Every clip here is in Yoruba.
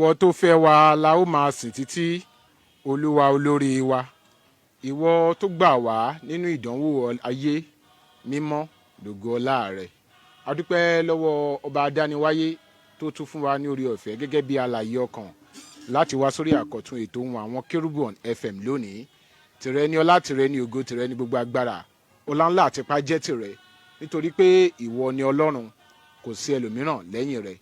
ìwọ tó fẹ́ wa la ó máa sìn títí, olúwa olórí wa. Ìwọ tó gbà wá nínú ìdánwò ayé, mímọ́ lógo ọlá rẹ̀. A dúpẹ́ lọ́wọ́ ọba adániwáyé tó tún fún wa ní orí ọ̀fẹ́ gẹ́gẹ́ bí alààyè ọkàn láti wá sórí àkọ́tún ètò ohùn àwọn Kérúbù on FM lónìí. Tìrẹ ni ọlá, tìrẹ ni ògo, tìrẹ ni gbogbo agbára. Ọlá ńlá àti ipá jẹ́ tìrẹ, nítorí pé ìwọ ni Ọlọ́run, kò sí ẹlòmíràn lẹ́yìn rẹ.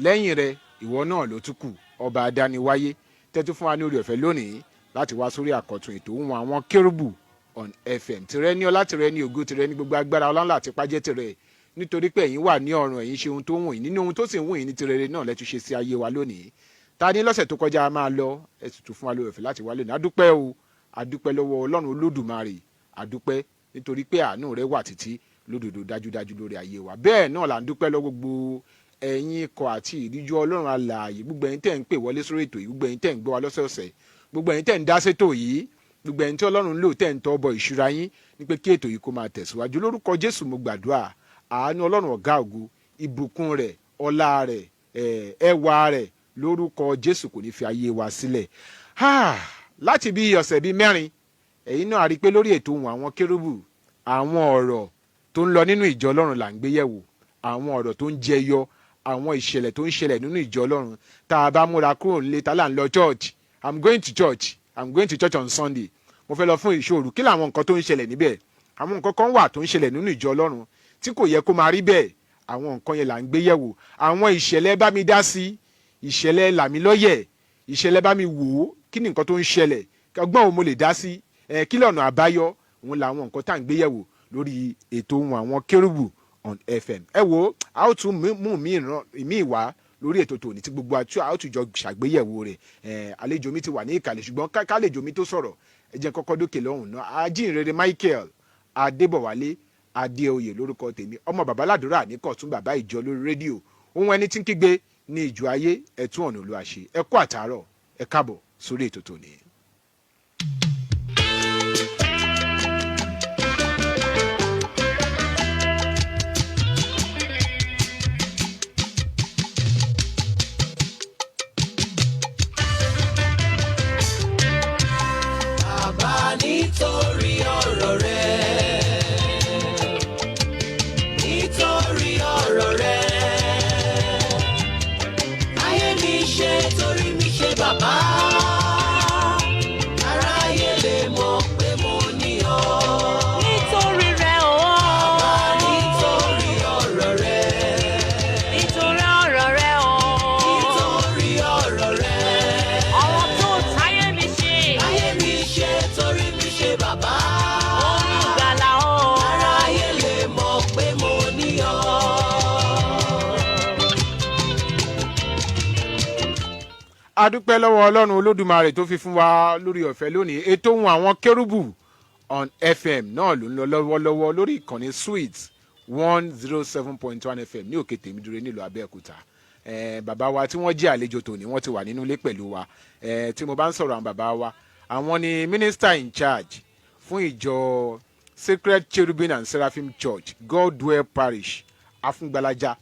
Lẹ́yìn rẹ, ìwọ náà ló tún kù, ọba adániwáyé tẹ́tú fún wa ní orí ọ̀fẹ́ lónìí láti wá sórí àkọ́tún ètò ohùn àwọn Kérúbù on FM. Tìrẹ ni ọlá, tìrẹ ni ògo, tìrẹ ni gbogbo agbára. Ọlá ńlá àti ipá jẹ́ tìrẹ, nítorí pé ẹ̀yin wà ní ọ̀run, ẹ̀yin ṣe ohun tó wù yín, nínú ohun tó sì ń wù yín ní tirẹ̀ náà lẹ́tú ṣe sí ayé wa lónìí. Ta ní lọ́sẹ̀ tó kọjá máa lọ, ẹ sì tún fún wa lórí ọ̀fẹ́ láti wá lónìí. Adúpẹ́ o, adúpẹ́ lọ́wọ́ Ọlọ́run Olódùmarè, adúpẹ́ nítorí pé àánú rẹ̀ wà títí lódodo dájúdájú lórí ayé wa. Bẹ́ẹ̀ náà là ń dúpẹ́ lọ́wọ́ gbogbo ẹ̀yin ikọ̀ àti ìríjú Ọlọ́run alààyè, gbogbo ẹ̀yin tẹ́ ń pè wọlé sórí ètò yìí, gbogbo ẹ̀yin tẹ́ ń gbọ́ wa lọ́sọ̀ọ̀sẹ̀, gbogbo ẹ̀yin tẹ́ ń dá sétò yìí, gbogbo ẹ̀yin tí Ọlọ́run lò tẹ́ ń tọ́ bọ ìṣúra yín ní pé kí ètò yìí kó máa tẹ̀síwájú. Lórúkọ Jésù mo gbàdúrà, àánú Ọlọ́run ọ̀gá ògo, ìbùkún rẹ̀, ọlá rẹ̀, ẹwà rẹ̀ lórúkọ Jésù kò ní fi ayé wa sílẹ̀. Láti bí ọ̀sẹ̀ bíi mẹ́rin, ẹ̀yin náà rí i pé lórí ètò ohùn àwọn Kérúbù, àwọn ọ̀rọ̀ tó ń lọ nínú ìjọ Ọlọ́run là ń gbé yẹ̀wò, àwọn ọ̀rọ̀ tó ń jẹyọ, àwọn ìṣẹ̀lẹ̀ tó ń ṣẹlẹ̀ nínú ìjọ Ọlọ́run. Tá a bá múra kúrò nílé, tá là ń lọ church, I'm going to church on Sunday, mo fẹ́ lọ fún ìṣòro. Kí làwọn nǹkan tó ń ṣẹlẹ̀ níbẹ̀? Àwọn nǹkan kan wà tó ń ṣẹlẹ̀ nínú ìjọ Ọlọ́run tí kò yẹ kó máa rí bẹ́ẹ̀. Àwọn nǹkan yẹn là ń gbé yẹ̀wò. Àwọn ìṣẹ̀lẹ̀ bá mi dá sí, ìṣẹ̀lẹ̀ làmílọ́yẹ̀, ìṣẹ̀lẹ̀ bá mi wò ó, kí ni nǹkan tó ń ṣẹlẹ̀, ọgbọ́n wo mo lè dá sí, kí lọ́nà àbáyọ. Òun làwọn nǹkan tá à ń gbé yẹ̀wò lórí ètò ohùn àwọn Kérúbù on FM. Ẹ wo, a ó tún mú mi wá lórí ètò tòní tí gbogbo àti a ó tún jọ ṣàgbéyẹ̀wò rẹ̀. Àlejò mi ti wà ní ìkàlẹ̀, ṣùgbọ́n kálejò mi tó sọ̀rọ̀, ẹ jẹ́ kọ́kọ́ dókè lọ́hùn náà. Ajínrere Michael Adébọ̀wálé Adéoyè lórúkọ tèmi, ọmọ bàbá ládùúrà ní Kọ̀tún, bàbá ìjọ lórí rédíò. Ohun ẹni tí ń kígbe ní ìjọ ayé, ẹ̀tún ọ̀nà Olúwa ṣe. Ẹ kú àtàárọ̀, ẹ káàbọ̀ sórí ètò tòní. Bàbá nítorí ọ̀rọ̀ rẹ̀, nítorí ọ̀rọ̀ rẹ̀, ayé mi ṣe torí mi ṣe bàbá, aráyé lè mọ̀ pé mo ní ọ. Nítorí rẹ̀ o. Bàbá nítorí ọ̀rọ̀ rẹ̀, Nítorí ọ̀rọ̀ rẹ̀ o. nítorí ọ̀rọ̀ rẹ̀, Ọ̀rọ̀ tó táyé mi ṣe. ayé mi ṣe torí mi ṣe bàbá, Olùgbàlà o. aráyé lè mọ̀ pé mo ní ọ. A dúpẹ́ lọ́wọ́ Ọlọ́run Olódùmarè tó fi fún wa lórí ọ̀fẹ́ lónìí. Ètò ohùn àwọn Kérúbù on FM náà ló ń lọ lọ́wọ́lọ́wọ́ lórí ìkànnì Sweet 107.1 FM ní Òkè Tèmídúró nílùú Abẹ́òkúta. Bàbá wa tí wọ́n jẹ́ àlejò tòní, wọ́n ti wà nínú ilé pẹ̀lú wa. Tí mo bá ń sọ̀rọ̀ àwọn bàbá wa, àwọn ni minister in charge fún ìjọ Sacred Cherubim and Seraphim Church Godwell Parish Afúngbàlájà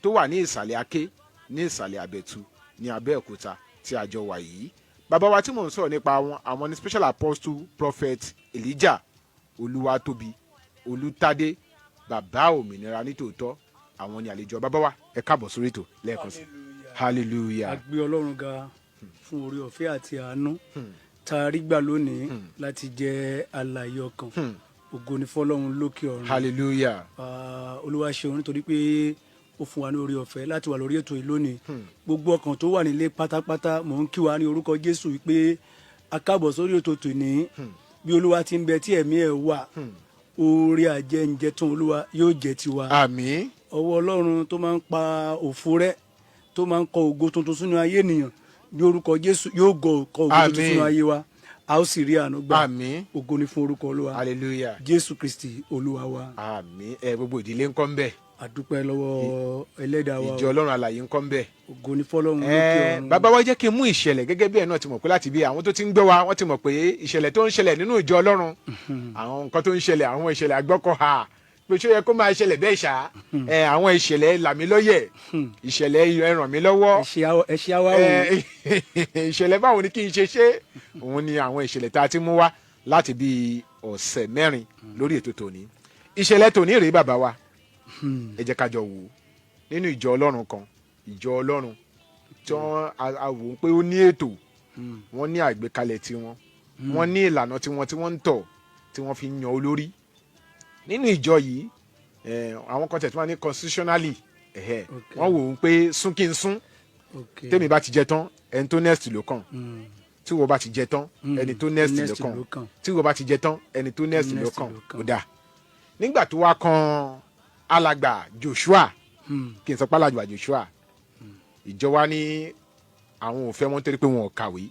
tó wà ní ìsàlẹ̀ Aké ní ìsàlẹ̀ Abẹ́tú ní Abẹ́òkúta tí a jọ wà yìí. Bàbá wa tí mò ń sọ̀rọ̀ nípa àwọn ní special apostle prophet Elijah Olúwatóbi Olútádé, bàbá òmìnira nítòótọ́. Àwọn ni àlejò bàbá wa. Ẹ káàbọ̀ sórí ètò lẹ́ẹ̀kan sí. Hallelujah. A gbé Ọlọ́run ga fún orí ọ̀fẹ́ àti àánú tá a rí gbà lónìí láti jẹ́ alààyè ọkàn. Ògo ni fọ́lọ́run lókè ọ̀run. Hallelujah. Olúwa ṣeun nítorí pé ó fún wa ní orí ọ̀fẹ́ láti wà lórí ètò yìí lónìí. Gbogbo ọkàn tó wà nílé pátápátá mò ń kí wa ní orúkọ Jésù wípé a káàbọ̀ sórí ètò tòní. Bí Olúwa ti ń bẹ tí ẹ̀mí ẹ̀ wà, oore àjẹǹjẹ tán Olúwa yóò jẹ́ tiwa. Àmín. Ọwọ́ Ọlọ́run tó máa ń pa òfo rẹ́, tó máa ń kọ ògo tuntun sínú ayé ènìyàn, ní orúkọ Jésù yóò kọ ògo tuntun sínú ayé wa. A ó sì rí àánú gbà. Àmín. Ògo ni fún orúkọ Olúwa. Hallelujah. Jésù Kristi Olúwa wa. Àmín. Gbogbo ìdílé ńkọ́ ń bẹ. A dúpẹ́ lọ́wọ́ Ẹlẹ́dàá wa. Ìjọ Ọlọ́run alààyè ńkọ́ ń bẹ. Ògo ni fọ́lọ́run lókè ọ̀run. Bàbá wa jẹ́ kí n mú ìṣẹ̀lẹ̀ gẹ́gẹ́ bí ẹ̀ náà ti mọ̀ pé láti bí àwọn tó ti ń gbọ́ wa wọ́n ti mọ̀ pé ìṣẹ̀lẹ̀ tó ń ṣẹlẹ̀ nínú ìjọ Ọlọ́run, àwọn nǹkan tó ń ṣẹlẹ̀, àwọn ìṣẹ̀lẹ̀ àgbọ́kọ̀hà pé ṣó yẹ kó máa ṣẹlẹ̀ bẹ́ẹ̀ ṣá àwọn ìṣẹ̀lẹ̀ làmílọ́yẹ̀ ìṣẹ̀lẹ̀ ẹ ràn mí lọ́wọ́ ẹ ṣe àwa o. ìṣẹ̀lẹ̀ báwo ni kí n ṣe òun ni àwọn ìṣẹ̀lẹ̀ tá a ti mú wá láti bí ọ̀sẹ̀ mẹ́rin lórí ètò tòní. ìṣẹ̀lẹ̀ tòní rèé bàbá wa ẹ jẹ́ ká jọ wò ó nínú ìjọ ọlọ́run kan ìjọ ọlọ́run tí wọ́n a wò ó pé ó ní ètò wọ́n ní àgbékalẹ̀ tiwọn wọ́n ní ìlànà tiwọn tí wọ́n ń tọ̀ tí wọ́n fi yan olórí nínú ìjọ yìí àwọn kan tẹ̀tí wọn ní constitutionally wọ́n wò ó pé sún kí n sún tèmi bá ti jẹ tán ẹni tó next ló kàn tí wọ́n bá ti jẹ tán ẹni tó next ló kàn tí wọ́n bá ti jẹ tán ẹni tó next ló kàn ó dà nígbà tó wá kan alàgbà Joshua kí n sọ pé alàgbà Joshua ìjọ wa ní àwọn ò fẹ́ wọn torí pé wọn ò kàwé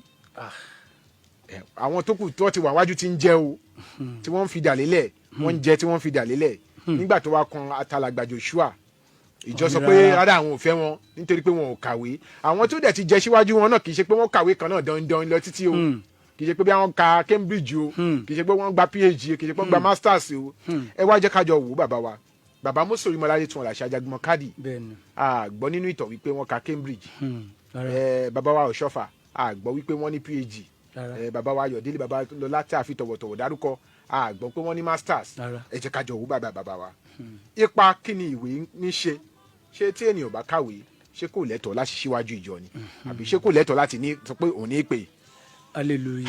àwọn tó kù tó ti wà wájú ti ń jẹ o tí wọ́n ń fi dà lélẹ̀ wọ́n ń jẹ tí wọ́n ń fi dà lélẹ̀ nígbà tó wá kan alàgbà Joshua ìjọ sọ pé rárá àwọn ò fẹ́ wọn nítorí pé wọn ò kàwé àwọn tó dẹ̀ ti jẹ síwájú wọn náà kì í ṣe pé wọ́n kàwé kan náà dandan lọ títí o kì í ṣe pé bí wọ́n ka Cambridge o kì í ṣe pé wọ́n gba PhD kì í ṣe pé wọ́n gba masters o ẹ wá jẹ́ kájọ wò bàbá wa bàbá Mọ́sọ̀rí Mọ́láyé tí wọ́n là ṣe Ajagunmọ́ Kádì àgbọ́ nínú ìtàn wípé wọ́n ka Cambridge bàbá wa Ọ̀ṣọ́fà àgbọ́ wípé wọ́n ní PhD bàbá wa Ayọ̀délé bàbá Lọlá tí a fi tọ̀wọ̀tọ̀wọ̀ dárúkọ àgbọ́ pé wọ́n ní masters ẹ jẹ́ kájọ wò bàbá wa ipa kí ni ìwé ní ṣe tí ènìyàn bá kàwé ṣé kò lẹ́tọ̀ọ́ láti ṣíwájú ìjọ ni àbí ṣé kò lẹ́tọ̀ọ́ láti ní sọ pé òun ní pè.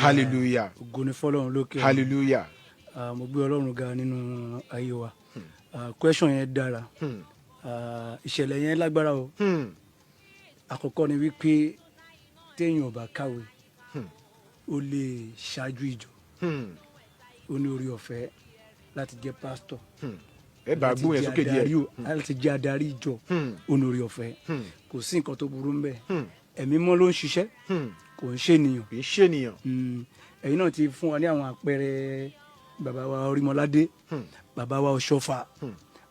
hallelujah ògo ni fọ́lọ́run lókè. hallelujah. mo gbé Ọlọ́run ga nínú ayé wa question yẹn dára ìṣẹ̀lẹ̀ yẹn lágbára o àkọ́kọ́ ni wípé téèyàn bá kàwé ó lè ṣáájú ìjọ ó ní orí ọ̀fẹ́ láti jẹ́ pásítọ̀ ẹ bá gbóhùn yẹn sókè díẹ̀ láti jẹ́ adarí ìjọ ó ní orí ọ̀fẹ́ kò sí nǹkan tó burú ńbẹ̀ ẹ̀mí mọ́ ló ń ṣiṣẹ́ kò ń ṣènìyàn kì í ṣènìyàn. ẹ̀yin náà ti fún wa ní àwọn àpẹẹrẹ bàbá wa Orímọládé bàbá wa Ọ̀ṣọ́fà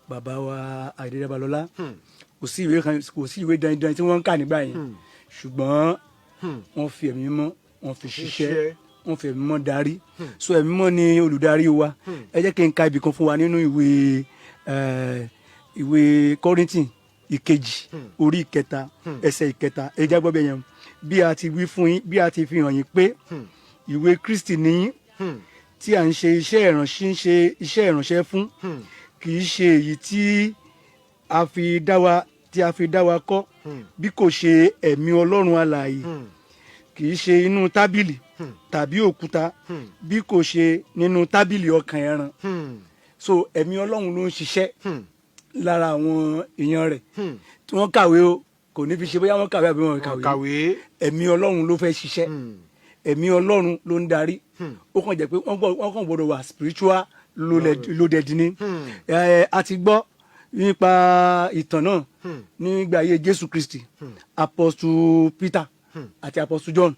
bàbá wa Ayọ̀délé Babalọ́lá kò sí ìwé dandan tí wọ́n ń kà nígbà yẹn ṣùgbọ́n wọ́n fi ẹ̀mí mọ́ wọ́n fi ṣiṣẹ́ wọ́n fi ẹ̀mí mọ́ darí so ẹ̀mí mọ́ ni olùdarí wa ẹ jẹ́ kí n ka ibì kan fún wa nínú ìwé Kọ́ríńtì ìkejì orí ìkẹta ẹsẹ̀ ìkẹta ẹ já gbọ́ bẹ́ẹ̀ yẹn bí a ti wí fún yín bí a ti fi hàn yín pé ìwé Kristi nìyín tí à ń ṣe iṣẹ́ ìránṣẹ́ fún kì í ṣe èyí tí a fi dá wa kọ́ bí kò ṣe ẹ̀mí Ọlọ́run alààyè kì í ṣe inú tábìlì tàbí òkúta bí kò ṣe nínú tábìlì ọkàn ẹran so ẹ̀mí Ọlọ́run ló ń ṣiṣẹ́ lára àwọn èèyàn rẹ̀ tí wọ́n kàwé o kò ní fi ṣe bóyá wọ́n kàwé àbí wọ́n kàwé ẹ̀mí Ọlọ́run ló fẹ́ ṣiṣẹ́ ẹ̀mí Ọlọ́run ló ń darí ó kàn jẹ́ pé wọ́n kàn gbọ́dọ̀ wà spiritual loaded ni a ti gbọ́ nípa ìtàn náà nígbà ayé Jésù Kristi Apostle Peter àti Apostle John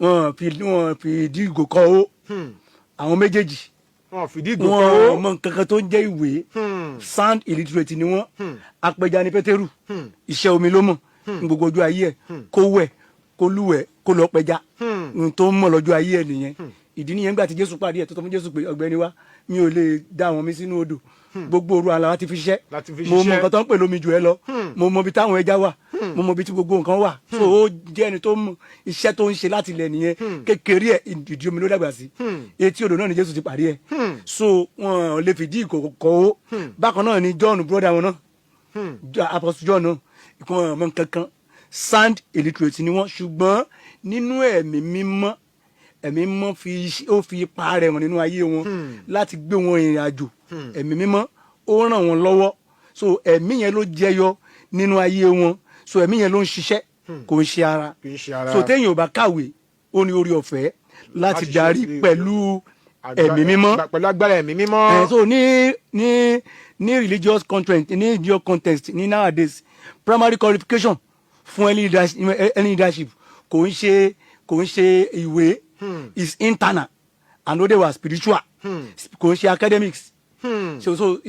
wọ́n fi ìdígò kọ́ ó àwọn méjèèjì wọ́n mọ nǹkan kan tó ń jẹ́ ìwé sound illiterate ni wọ́n apẹja ni Pétérù iṣẹ́ omi ló mọ̀ ní gbogbo ọjọ́ ayé ẹ̀ kó wẹ̀ kó lúwẹ̀ kó lọ pẹja tó ń mọ̀ lọ́jọ́ ayé ẹ̀ nìyẹn ìdí nìyẹn gbà tí Jésù pàdé ẹ̀ tó tọ́ fún Jésù pé ọ̀gbẹ́ni wa mi ò lè dá àwọn mi sínú odò gbogbo òru àlà láti fi ṣiṣẹ́ mo mọ nǹkan tó ń pè lómi jù ẹ lọ mo mọ ibi táwọn ẹja wà mo mọ ibi tí gbogbo nǹkan wà so ó jẹ́ ẹni tó mọ iṣẹ́ tó ń ṣe láti ilẹ̀ nìyẹn kékeré ẹ̀ ìdí omi ló dàgbà sí etí odò náà ni Jésù ti parí ẹ̀ so wọn lè fìdí ìkòkò ó bákan náà ni John brother wọn náà Apostle John náà ìkọ́ ọmọ kankan sound illiterate ni wọ́n ṣùgbọ́n nínú ẹ̀mí mímọ́ ó fi ipa rẹ̀ hàn nínú ayé wọn láti gbé wọn ìrìn àjò ẹ̀mí mímọ́ ó ràn wọ́n lọ́wọ́ so ẹ̀mí yẹn ló jẹyọ nínú ayé wọn so ẹ̀mí yẹn ló ń ṣiṣẹ́ kò ń ṣe ara so téèyàn ò bá kàwé ó ní orí ọ̀fẹ́ láti darí pẹ̀lú ẹ̀mí mímọ́ pẹ̀lú agbára ẹ̀mí mímọ́. so ní religious context ní nowadays primary qualification fún any leadership kò ń ṣe ìwé is internal and ó dé wà spiritual kò ń ṣe academics so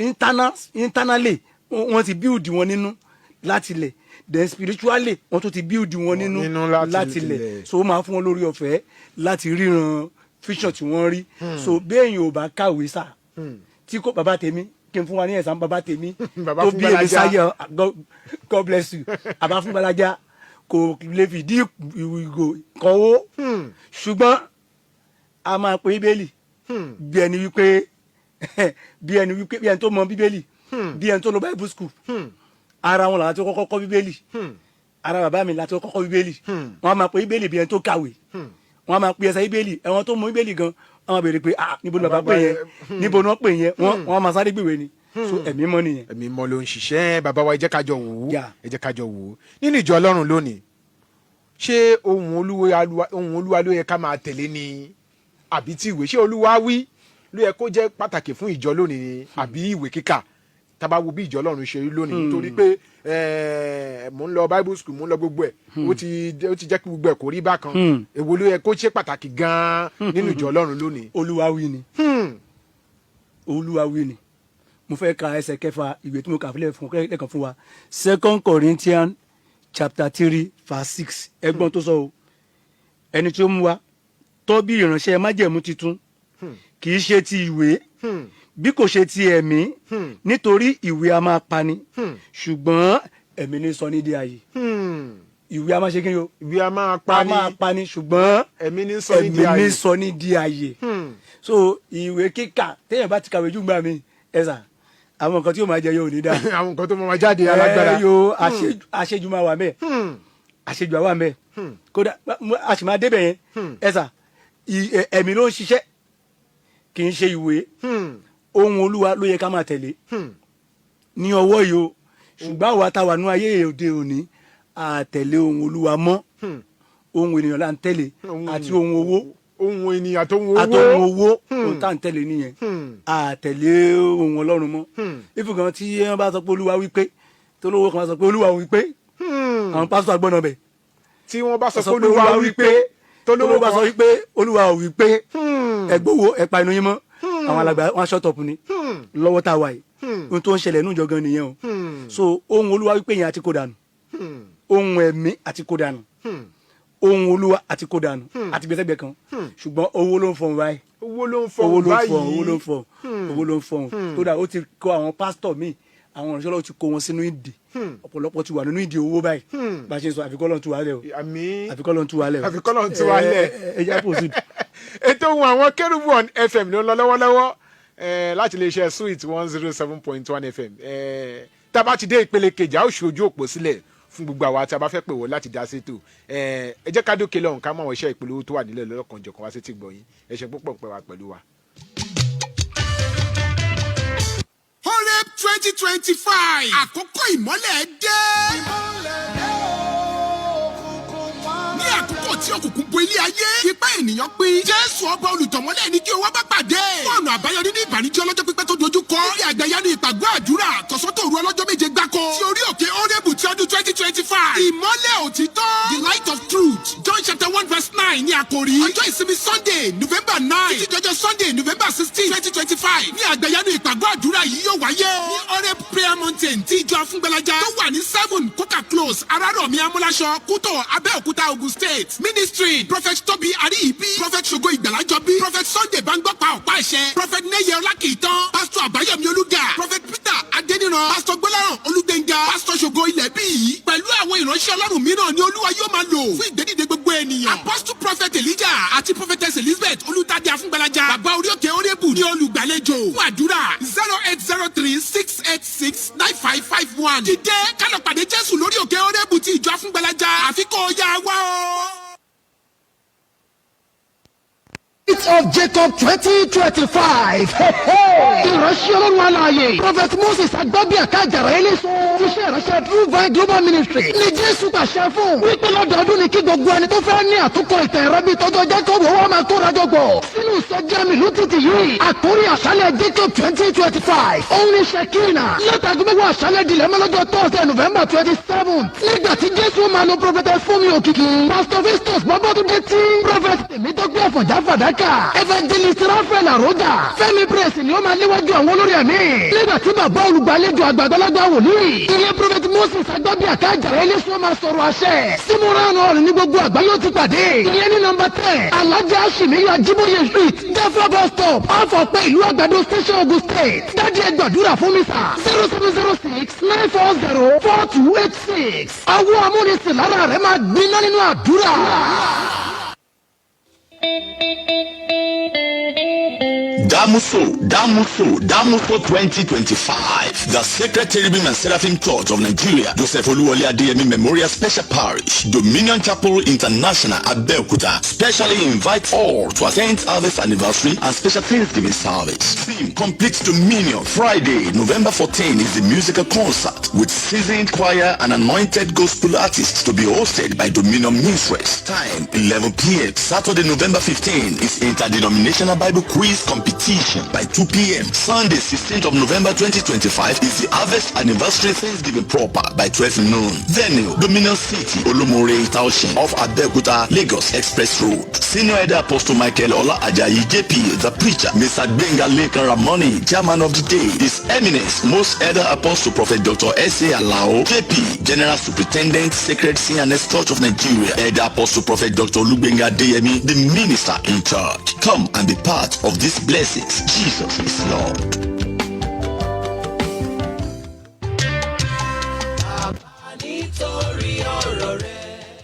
internally wọ́n ti build wọn nínú láti lẹ̀ then spiritually wọ́n tún ti build wọn nínú láti lẹ̀ so ó máa fún wọn lórí ọ̀fẹ́ láti ríran vision tí wọ́n rí so bí èèyàn ò bá kàwé sá tí kò bàbá tèmi kí n fún wa ní ẹ̀sán bàbá tèmi Bàbá tó fún bí èmi Gbalaja. sáyẹ God bless you bàbá fún Gbalaja kò lè fìdí ìgò kan owó ṣùgbọ́n a máa pe bíbélì bí ẹni wípé bí ẹni tó mọ bíbélì bí ẹni tó lọ Bible school ara wọn làwọn tí kọ́kọ́ kọ́ bíbélì ara bàbá mi láti kọ́kọ́ bíbélì wọn a máa pe bíbélì bí ẹni tó kàwé wọn a máa pe ẹsẹ̀ bíbélì ẹ̀wọ̀n tó mọ bíbélì gan wọn a béèrè pé níbo ni bàbá pè yẹn níbo ni wọ́n pè yẹn wọn a máa sáré gbèwé ni so ẹ̀mí mọ́ nìyẹn. ẹ̀mí mọ́ ló ń ṣiṣẹ́ bàbá wa ẹ jẹ́ ká jọ wò ó Yeah. ẹ jẹ́ ká jọ wò ó nínú ìjọ Ọlọ́run lónìí ṣé ohun Olúwa ló yẹ ká máa tẹ̀lé ni àbí tí ìwé ṣé Olúwa wí ló yẹ kó jẹ́ pàtàkì fún ìjọ lónìí ni àbí ìwé kíkà tá bá wo bí ìjọ Ọlọ́run ṣe rí lónìí nítorí pé mò ń lọ Bible school mò ń lọ gbogbo ẹ̀ ó ti jẹ́ kí gbogbo ẹ̀ kó rí bákan èwo ló yẹ kó ṣe pàtàkì gan-an nínú ìjọ Ọlọ́run lónìí. Olúwa wí ni Olúwa wí ni mo fẹ́ ka ẹsẹ̀ kẹfà ìwé tí mo kà lẹ́ẹ̀kan fún wa 2 Corinthians chapter 3 verse 6 ẹgbọ́n tó sọ o ẹni tí ó mú wa tọ́ bí ìránṣẹ́ májẹ̀mú titun kì í ṣe ti ìwé bí kò ṣe ti ẹ̀mí nítorí ìwé a máa pani ṣùgbọ́n ẹ̀mí ní sọ ní di ààyè ìwé a máa ṣe kí ni o ìwé a máa a pani máa pani ṣùgbọ́n ẹ̀mí ní sọ ní di ẹ̀mí ààyè. ní sọ ní di ààyè so ìwé kíkà téèyàn bá ti kàwé jù gbà mí ẹ̀sà àwọn nǹkan tí yóò máa jẹ yóò ní dá àwọn nǹkan tó máa jáde alágbára. yóò àṣejù máa wà mẹ́ẹ̀ àṣejù àwa mẹ́ẹ̀ kódà a sì máa débẹ̀ yẹn ẹ̀sà ẹ̀mí ló ń ṣiṣẹ́ kì í ṣe ìwé ohun Olúwa ló yẹ ká máa tẹ̀lé ní ọwọ́ yìí o ṣùgbọ́n àwa tá wà nú ayé òde òní àtẹ̀lé ohun Olúwa mọ́ ohun ènìyàn là ń tẹ̀lé àti ohun owó ohun ènìyàn tó ń wo àtọ̀hún owó. owó ohun tá à ń tẹ̀lé nìyẹn àtẹ̀lé ohun Ọlọ́run mọ́ ìfúkan tí wọ́n bá sọ pé Olúwa wí pé tó lówó kan bá sọ pé Olúwa wí pé àwọn pásítọ̀ àgbọ̀nà bẹ̀ tí wọ́n bá sọ sọ pé Olúwa wí pé tó lówó bá sọ wípé Olúwa ò wí pé ẹgbówó ẹ̀pa inú yín mọ́ àwọn alàgbà wọn aṣọ́tọ̀pù ni lọ́wọ́ tá a wà yìí ohun tó ń ṣẹlẹ̀ nínú ìjọ gan nìyẹn o so ohun Olúwa wípé yẹn àti kó dànù ohun ẹ̀mí àti kó dànù ohun Olúwa àti kó dànù àti gbèsègbè kan ṣùgbọ́n owó ló ń fọhùn báyìí owó ló ń fọ owó ló ń báyìí. fọhùn owó ló ń fọhùn owó ló ń fọhùn tó dà ó ti kó àwọn pásítọ̀ míì àwọn ìránṣẹ́ Ọlọ́run ti kó wọn sínú ìdè ọ̀pọ̀lọpọ̀ ti wà nínú ìdè owó báyìí bá a ṣe ń sọ àfikọ́ lọ́n tú wa lẹ̀ o àmì àfikọ́ lọ́n tú wa lẹ̀ o àfikọ́ lọ́n tú wa lẹ̀. ẹ jẹ́ proceed. ètò ohun àwọn Kérúbù on FM ló ń lọ lọ́wọ́lọ́wọ́ láti iléeṣẹ́ Sweet 107.1 FM tá a bá ti dé ìpele kejì a ó ṣe ojú òpó sílẹ̀ fún gbogbo àwa tí a bá fẹ́ pè wọ́n láti dá sétò ẹ jẹ́ ká dókè lọ́hùn ká mọ̀ àwọn iṣẹ́ ìpolówó tó wà nílẹ̀ lọ́kànjọ̀kan wá sétí gbọ̀yìn ẹ ṣé púpọ̀ pẹ́ wá pẹ̀lú wa. Horeb 2025 àkókò ìmọ́lẹ̀ dé. Ní àkókò tí òkùnkùn bo ilé ayé, ipá ènìyàn pín. Jésù ọba olùtọ̀mọ́lẹ̀ ní kí o wá bá pàdé. Fún ọ̀nà àbáyọ nínú ìbànújẹ́ ọlọ́jọ́ pípẹ́ tó dojú kọ. Ilé àgbàyanu ìpàgọ́ àdúrà tọ̀sán-tòru ọlọ́jọ́ méje gbáko. Ti orí òkè Horeb ti ọdún 2025. Ìmọ́lẹ̀ òtítọ́. The light of truth. John chapter 1 verse 9 ní àkòrí. Ọjọ́ ìsinmi Sunday November 9. Títí dọjọ́ Sunday November 16 2025. Ní àgbàyanu ìpàgọ́ àdúrà yìí yóò wáyé. Ní Horeb prayer mountain tí ìjọ Afúngbẹ́lájà tó wà ní 7 Coca Close Arárọ̀mí Amúláṣọ Kútọ̀ Abẹ́òkúta Ogun State. Ministry Prophet Tobi Ariyibi. Prophet Ṣògo Ìgbàlájọbí. Prophet Sunday Bangbọ́pá Ọ̀pá Ẹ̀ṣẹ̀. Prophet Neye Ọlákìtàn. Pastor Àbáyọ̀mí Olúga. Prophet Peter Adéníran. Pastor Gbọ́láhàn Olúgbénga. Pastor Ṣògo Ilẹ̀bí. Pẹ̀lú àwọn ìránṣẹ́ Ọlọ́run mìíràn ni Olúwa yóò máa lò fún ìgbédìde gbogbo ènìyàn. Apostle Prophet Elijah àti Prophetess Elizabeth Olùtàdé Afúngbẹ́lájà. Bàbá orí òkè Horeb ní olùgbàlejò. Fún àdúrà 0803-686-9551. Dìde kálọ̀ pàdé Jésù lórí òkè Horeb ti ìjọ Afúngbẹ́lájà. Àfikún ọ̀yà wa o. of Jacob 2025. Ìránṣẹ́ Ọlọ́run alààyè. Prophet Moses Agbábíàká Àjàrà Eléso. Iṣẹ́ ìránṣẹ́ True Vine Global Ministry. Ní Jésù pàṣẹ fún. Wípé lọ́dọọdún ni kí gbogbo ẹni tó fẹ́ ní àtúkọ̀ ìtàn ìrẹ́bí tọ́jọ́ Jacob wọ́n máa kóra jọ gbọ̀. Sínú ìsọjí àmì lótìtì yìí. Àkórí àṣálẹ̀ Jacob 2025. Òun ni Ṣèkínà. Látàgé mẹ́wàá àṣálẹ̀ dilẹ̀ mọ́lọ́jọ́ Thursday November 27. Nígbà tí Jésù máa lo Prophetess Fúnmi Òkìkí. Pastor Festus Babátúndé tí. Prophet Tèmítọ́gbé Àfọ̀njá Fàdákà. àlàáfíà evangelist Raphael Aroja Fẹ́mi Praise ni ó máa léwájú àwọn olórí ẹ̀mí nígbà tí bàbá olùgbàlejò àgbàgbọ́lágbà wòlíì ilé prophet Moses Agbábíàká Àjàrà Eléṣùà máa sọ̀rọ̀ àṣẹ Simuran hall ní gbogbo àgbáyé ó ti pàdé ìyẹn ní nọ́mbà 10 Alhaji Ashimiyu Ajiboye street Jaffa bus stop ọ̀fọ̀pẹ́ ìlú Àgbàdo station Ogun State dájú ẹ gbàdúrà fún mi sà 0706-940-4286 àwọn amúnisìn lára rẹ̀ máa gbiná nínú àdúrà. Damuso 2025. The Sacred Cherubim and Seraphim Church of Nigeria, Joseph Oluwole Adeyemi Memorial Special Parish, Dominion Chapel International, Abeokuta, specially invites all to attend Harvest Anniversary and Special Thanksgiving Service. Theme: Complete Dominion. Friday, November 14 is the musical concert with seasoned choir and anointed gospel artists to be hosted by Dominion Ministries. Time: 11 p.m. Saturday, November 15 is Interdenominational Bible Quiz Competition by 2 p.m. Sunday, 16th of November 2025 is the Harvest Anniversary Thanksgiving proper by 12 noon. Venue: Dominion City, Olumore Township off Abeokuta, Lagos Express Road. Senior Elder Apostle Michael Ola Ajayi JP, the preacher. Mr. Benga Lekan Ramoni, Chairman of the day. His Eminence, Most Elder Apostle Prophet Dr. S.A. Alao JP, General Superintendent, Sacred CNS Church of Nigeria. Elder Apostle Prophet Dr. Lubenga Adeyemi, the minister in charge. Come and be part of these blessings. Jesus is Lord.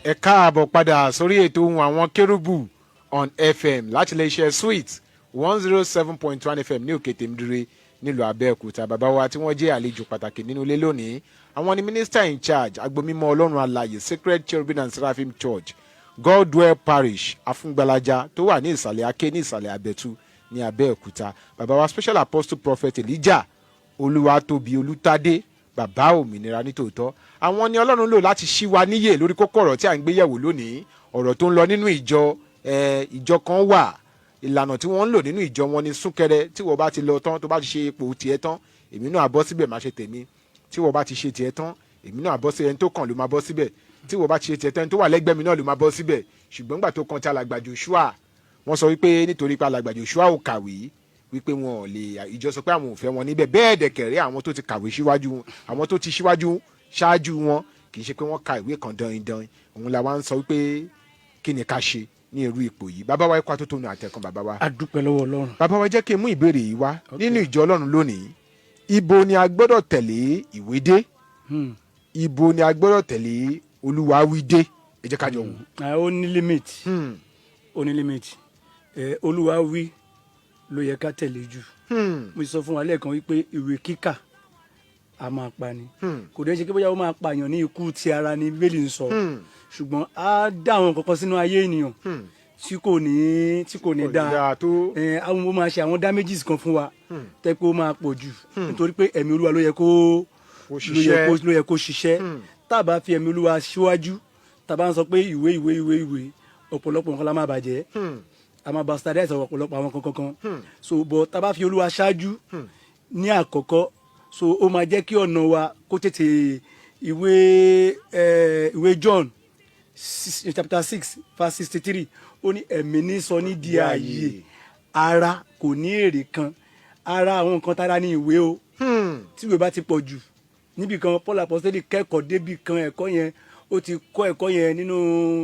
ẹ káàbọ̀ padà sórí ètò ohun àwọn kérúbù on FM láti iléeṣẹ́ Sweet 107.1 FM ní òkè tèmídìrí nílùú Abẹ́òkúta. Bàbá wa tí wọ́n jẹ́ àlejò pàtàkì nínú ilé lónìí, àwọn ni minister in charge agbomímọ́ Ọlọ́run alààyè Sacred Cherubim and Seraphim Church Godwell Parish Afúngbàlájà tó wà ní ìsàlẹ̀ Aké ní ìsàlẹ̀ Abẹ́tú ní Abẹ́òkúta. Bàbá wa Special Apostle Prophet Elijah Olúwatóbi Olútádé, bàbá òmìnira nítòótọ́. Àwọn ni Ọlọ́run lò láti ṣí wa níyè lórí kókó ọ̀rọ̀ tí à ń gbé yẹ̀wò lónìí, ọ̀rọ̀ tó ń lọ nínú ìjọ kan wà. Ìlànà tí wọ́n ń lò nínú ìjọ wọn ni súnkẹrẹ. Tí wọ́n bá ti lọ tán, tó bá ti ṣe ipò tiẹ̀ tán, èmi náà bọ́ síbẹ̀ máa ṣe tèmi. Tí wọ́n bá ti ṣe tiẹ̀ tán, èmi náà bọ́ sí ẹni tó kàn ló máa bọ́ síbẹ̀. Tí wọ́n bá ti ṣe tiẹ̀ tán, tó wà lẹ́gbẹ̀ẹ́ mi náà ló máa bọ́ síbẹ̀. Ṣùgbọ́n gbà tó kan ti alàgbà Joshua, wọ́n sọ wípé nítorí pé alàgbà Joshua ò kàwé, wípé wọn ò lè, ìjọ sọ pé àwọn ò fẹ́ wọn níbẹ̀. Bẹ́ẹ̀ dẹ̀kẹ̀rẹ́ àwọn tó ti kàwé síwájú, àwọn tó ti ṣáájú wọn, kì í ṣe pé wọ́n ka ìwé kan dandan. Òun la wá ń sọ wípé kí ni ká ṣe ní irú ipò yìí. Bàbá wa ikú àtótónu àtẹ̀kàn bàbá wa. A dúpẹ́ lọ́wọ́ Ọlọ́run. Bàbá wa jẹ́ kí n mú ìbéèrè yìí wá. Nínú ìjọ Ọlọ́run lónìí, ibo ni a gbọ́dọ̀ tẹ̀lé ìwé dé? Ibo ni a gbọ́dọ̀ tẹ̀lé Olúwa wí dé? Ẹ jẹ́ ká jọ wò. Ó ní limit. Ó ní limit. Olúwa wí ló yẹ ká tẹ̀lé jù. Mo sọ fún wa lẹ́ẹ̀kan wípé ìwé kíkà a máa pa ni. Kò dẹ́ ṣe pé bóyá ó máa pààyàn ní ikú ti ara ni Bíbélì ń sọ. Ṣùgbọ́n á dá àwọn kankan sínú ayé ènìyàn tí kò ní dáa. Àwọn ó máa ṣe àwọn damages kan fún wa tẹ́ pé ó máa pọ̀ jù. Nítorí pé ẹ̀mí Olúwa ló yẹ kó ṣiṣẹ́. Tá a bá fi ẹ̀mí Olúwa síwájú, tá a bá ń sọ pé ìwé ọ̀pọ̀lọpọ̀ nǹkan la máa bàjẹ́. A máa bastardize ọ̀pọ̀lọpọ̀ àwọn kankan. So but tá a bá fi Olúwa ṣáájú ní àkọ́kọ́, so ó máa jẹ́ kí ọ̀nà wa kó tètè. Ìwé John chapter 6 verse 63 ó ní ẹ̀mí ní sọ ní di ààyè, ara kò ní èrè kan. Ara àwọn nǹkan tára ní ìwé o. Tí ìwé bá ti pọ̀ jù níbì kan, Paul apostoli kẹ́kọ̀ọ́ débì kan, ẹ̀kọ́ yẹn ó ti kọ́ ẹ̀kọ́ yẹn nínú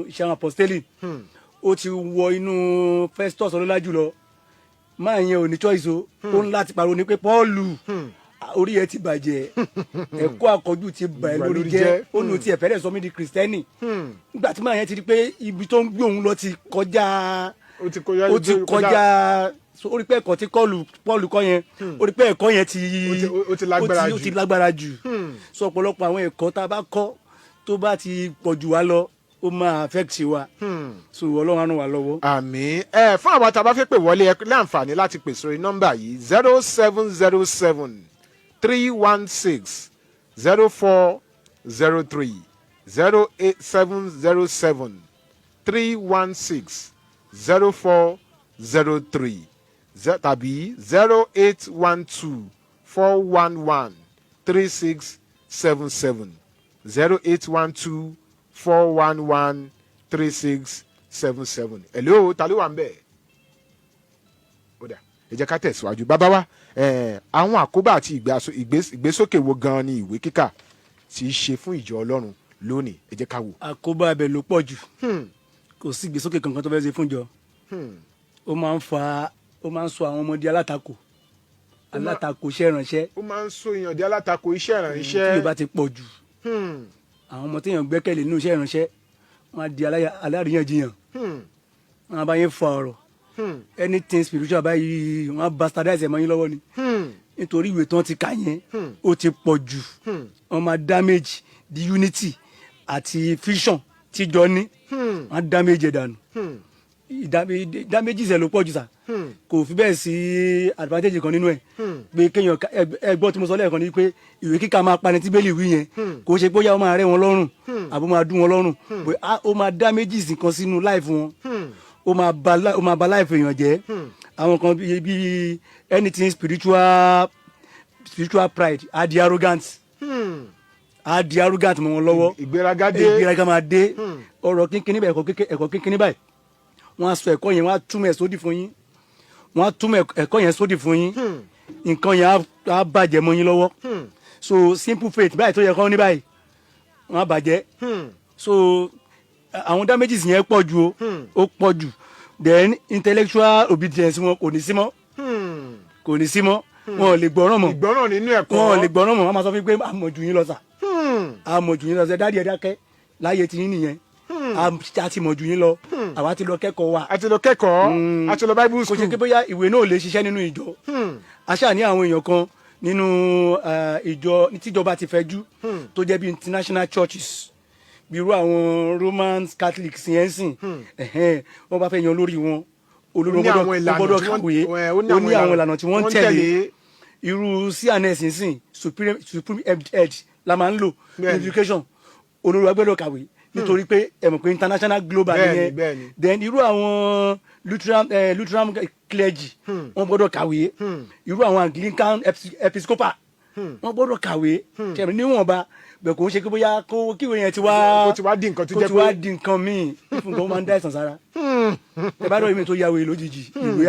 iṣẹ́ àwọn apostoli. Ó ti wọ inú Festus ọlọ́lá jùlọ. Máa yẹn ò ní choice o. Ó ń láti pariwo ní pé Paulu orí ẹ ti bàjẹ́, ẹ̀kọ́ àkọ́jù ti bà ẹ́ lórí jẹ́. Ó ní o ti ẹ̀fẹ́ rẹ̀ sọ mí di Kristẹni. Nígbà tí máa yẹn ti di pé ibi tó ń gbé òun lọ ti kọjá. Ó ti kọjá. Ó rí pé ẹ̀kọ́ tí Paul kọ́ yẹn, ó rí pé ẹ̀kọ́ yẹn ti lágbára jù. So ọ̀pọ̀lọpọ̀ àwọn ẹ̀kọ́ tá a bá kọ́ tó bá ti pọ̀ jù wá lọ, ó máa affect wa. So Ọlọ́run á ràn wá lọ́wọ́. Àmín. Fún àwọn tá a bá fẹ́ pè wọlé, ẹ láǹfààní láti pè sórí nọ́mbà yìí 0707-316-0403 08707-316-0403 tàbí 0812-411-3677 0812-411-3677. Hello, ta ló wà ń bẹ̀? Kódà ẹ jẹ́ ká tẹ̀síwájú bàbá wa àwọn àkóbá àti ìgbésókè wo gan ni ìwé kíkà tí í ṣe fún ìjọ Ọlọ́run lónìí ẹ jẹ́ ká wò. àkóbá abẹ ló pọ̀ jù kò sí ìgbésókè kankan tó fẹ́ ṣe fún ìjọ ó máa ń sọ àwọn ọmọdé alátakò iṣẹ́ ìránṣẹ́. ó máa ń sọ èèyàn di alátakò iṣẹ́ ìránṣẹ́. tí yóò bá ti pọ̀ jù àwọn ọmọ téèyàn gbẹ́kẹ̀lé nínú iṣẹ́ ìránṣẹ́ wọ́n á di aláríyànjiyàn wọ́n á bá yín fa ọ̀rọ̀ anything spiritual báyìí wọ́n á bastardize ẹ̀mọ́ yín lọ́wọ́ ni nítorí ìwé tí wọ́n ti kà yẹn ó ti pọ̀ jù wọ́n máa damage the unity àti vision tíjọ ní wọ́n á damage ẹ̀ dànù damages ẹ̀ ló pọ̀ jù sà kò fi bẹ́ẹ̀ sí advantage kan nínú ẹ̀ pé kéèyàn ẹgbọ́n tí mo sọ lẹ́ẹ̀kan ni pé ìwé kíkà máa pani tí bẹ́ẹ̀lì wí yẹn kò ṣe bóyá ó máa rẹ́ wọn lọ́rùn àbó máa dún wọn lọ́rùn pé ó máa damages nǹkan sínú life wọn ó máa ba life èèyàn jẹ́ àwọn kan bíi anything spiritual pride á di arrogant mọ́ wọn lọ́wọ́ ìgbéraga máa dé ọ̀rọ̀ kínkínní báyìí ẹ̀kọ́ kínkínní báyìí wọ́n á sọ ẹ̀kọ́ yẹn wọ́n á túmọ̀ ẹ̀ sódì fún yín nǹkan yẹn á bàjẹ́ mọ́ yín lọ́wọ́ so simple faith báyìí tó yẹ kọ́ ní báyìí wọ́n á bàjẹ́ so àwọn damages yẹn pọ̀ ju ó pọ̀ jù then intellectual obedience wọn kò ní sí mọ́ wọn ò lè gbọ́ràn mọ́ ìgbọ́ràn nínú ẹ̀kọ́ wọn ò lè gbọ́ràn mọ́ wọn máa sọ fún mi pé àmọ̀jù yín lọ sà àmọ̀jù yín lọ sà dáàdi ẹ̀ dákẹ́ láyé tí yín nìyẹn a ti mọ̀ jù yín lọ àwa ti lọ kẹ́kọ̀ọ́ wa. a ti lọ kẹ́kọ̀ọ́ a ti lọ bible school. kò ṣe pé bóyá ìwé náà lè ṣiṣẹ́ nínú ìjọ aṣáà ní àwọn èèyàn kan nínú ìjọ tíjọba ti fẹ̀jú tó jẹ́ bí international churches bí irú àwọn Roman Catholics yẹn sìn wọ́n bá fẹ́ yan olórí wọn olórí wọn gbọ́dọ̀ kàwé ó ní àwọn ìlànà tí wọ́n ń tẹ̀lé irú CNS sìn supreme head la máa ń lò ní education olórí wa gbọ́dọ̀ kàwé nítorí pé ẹ mọ̀ pé international global nìyẹn then irú àwọn Lutheran clergy wọ́n gbọ́dọ̀ kàwé irú àwọn Anglican Episcopal wọ́n gbọ́dọ̀ kàwé kẹrin níwọ̀nba bẹ́ẹ̀ kò ń ṣe kí bóyá kíwé yẹn ti wá di nǹkan tó jẹ́ pé kó ti wá di nǹkan míì ìfúnkan máa ń dá ìsàn sára ẹ bá dọ̀rọ̀ mi tó yàwé lójijì ìwé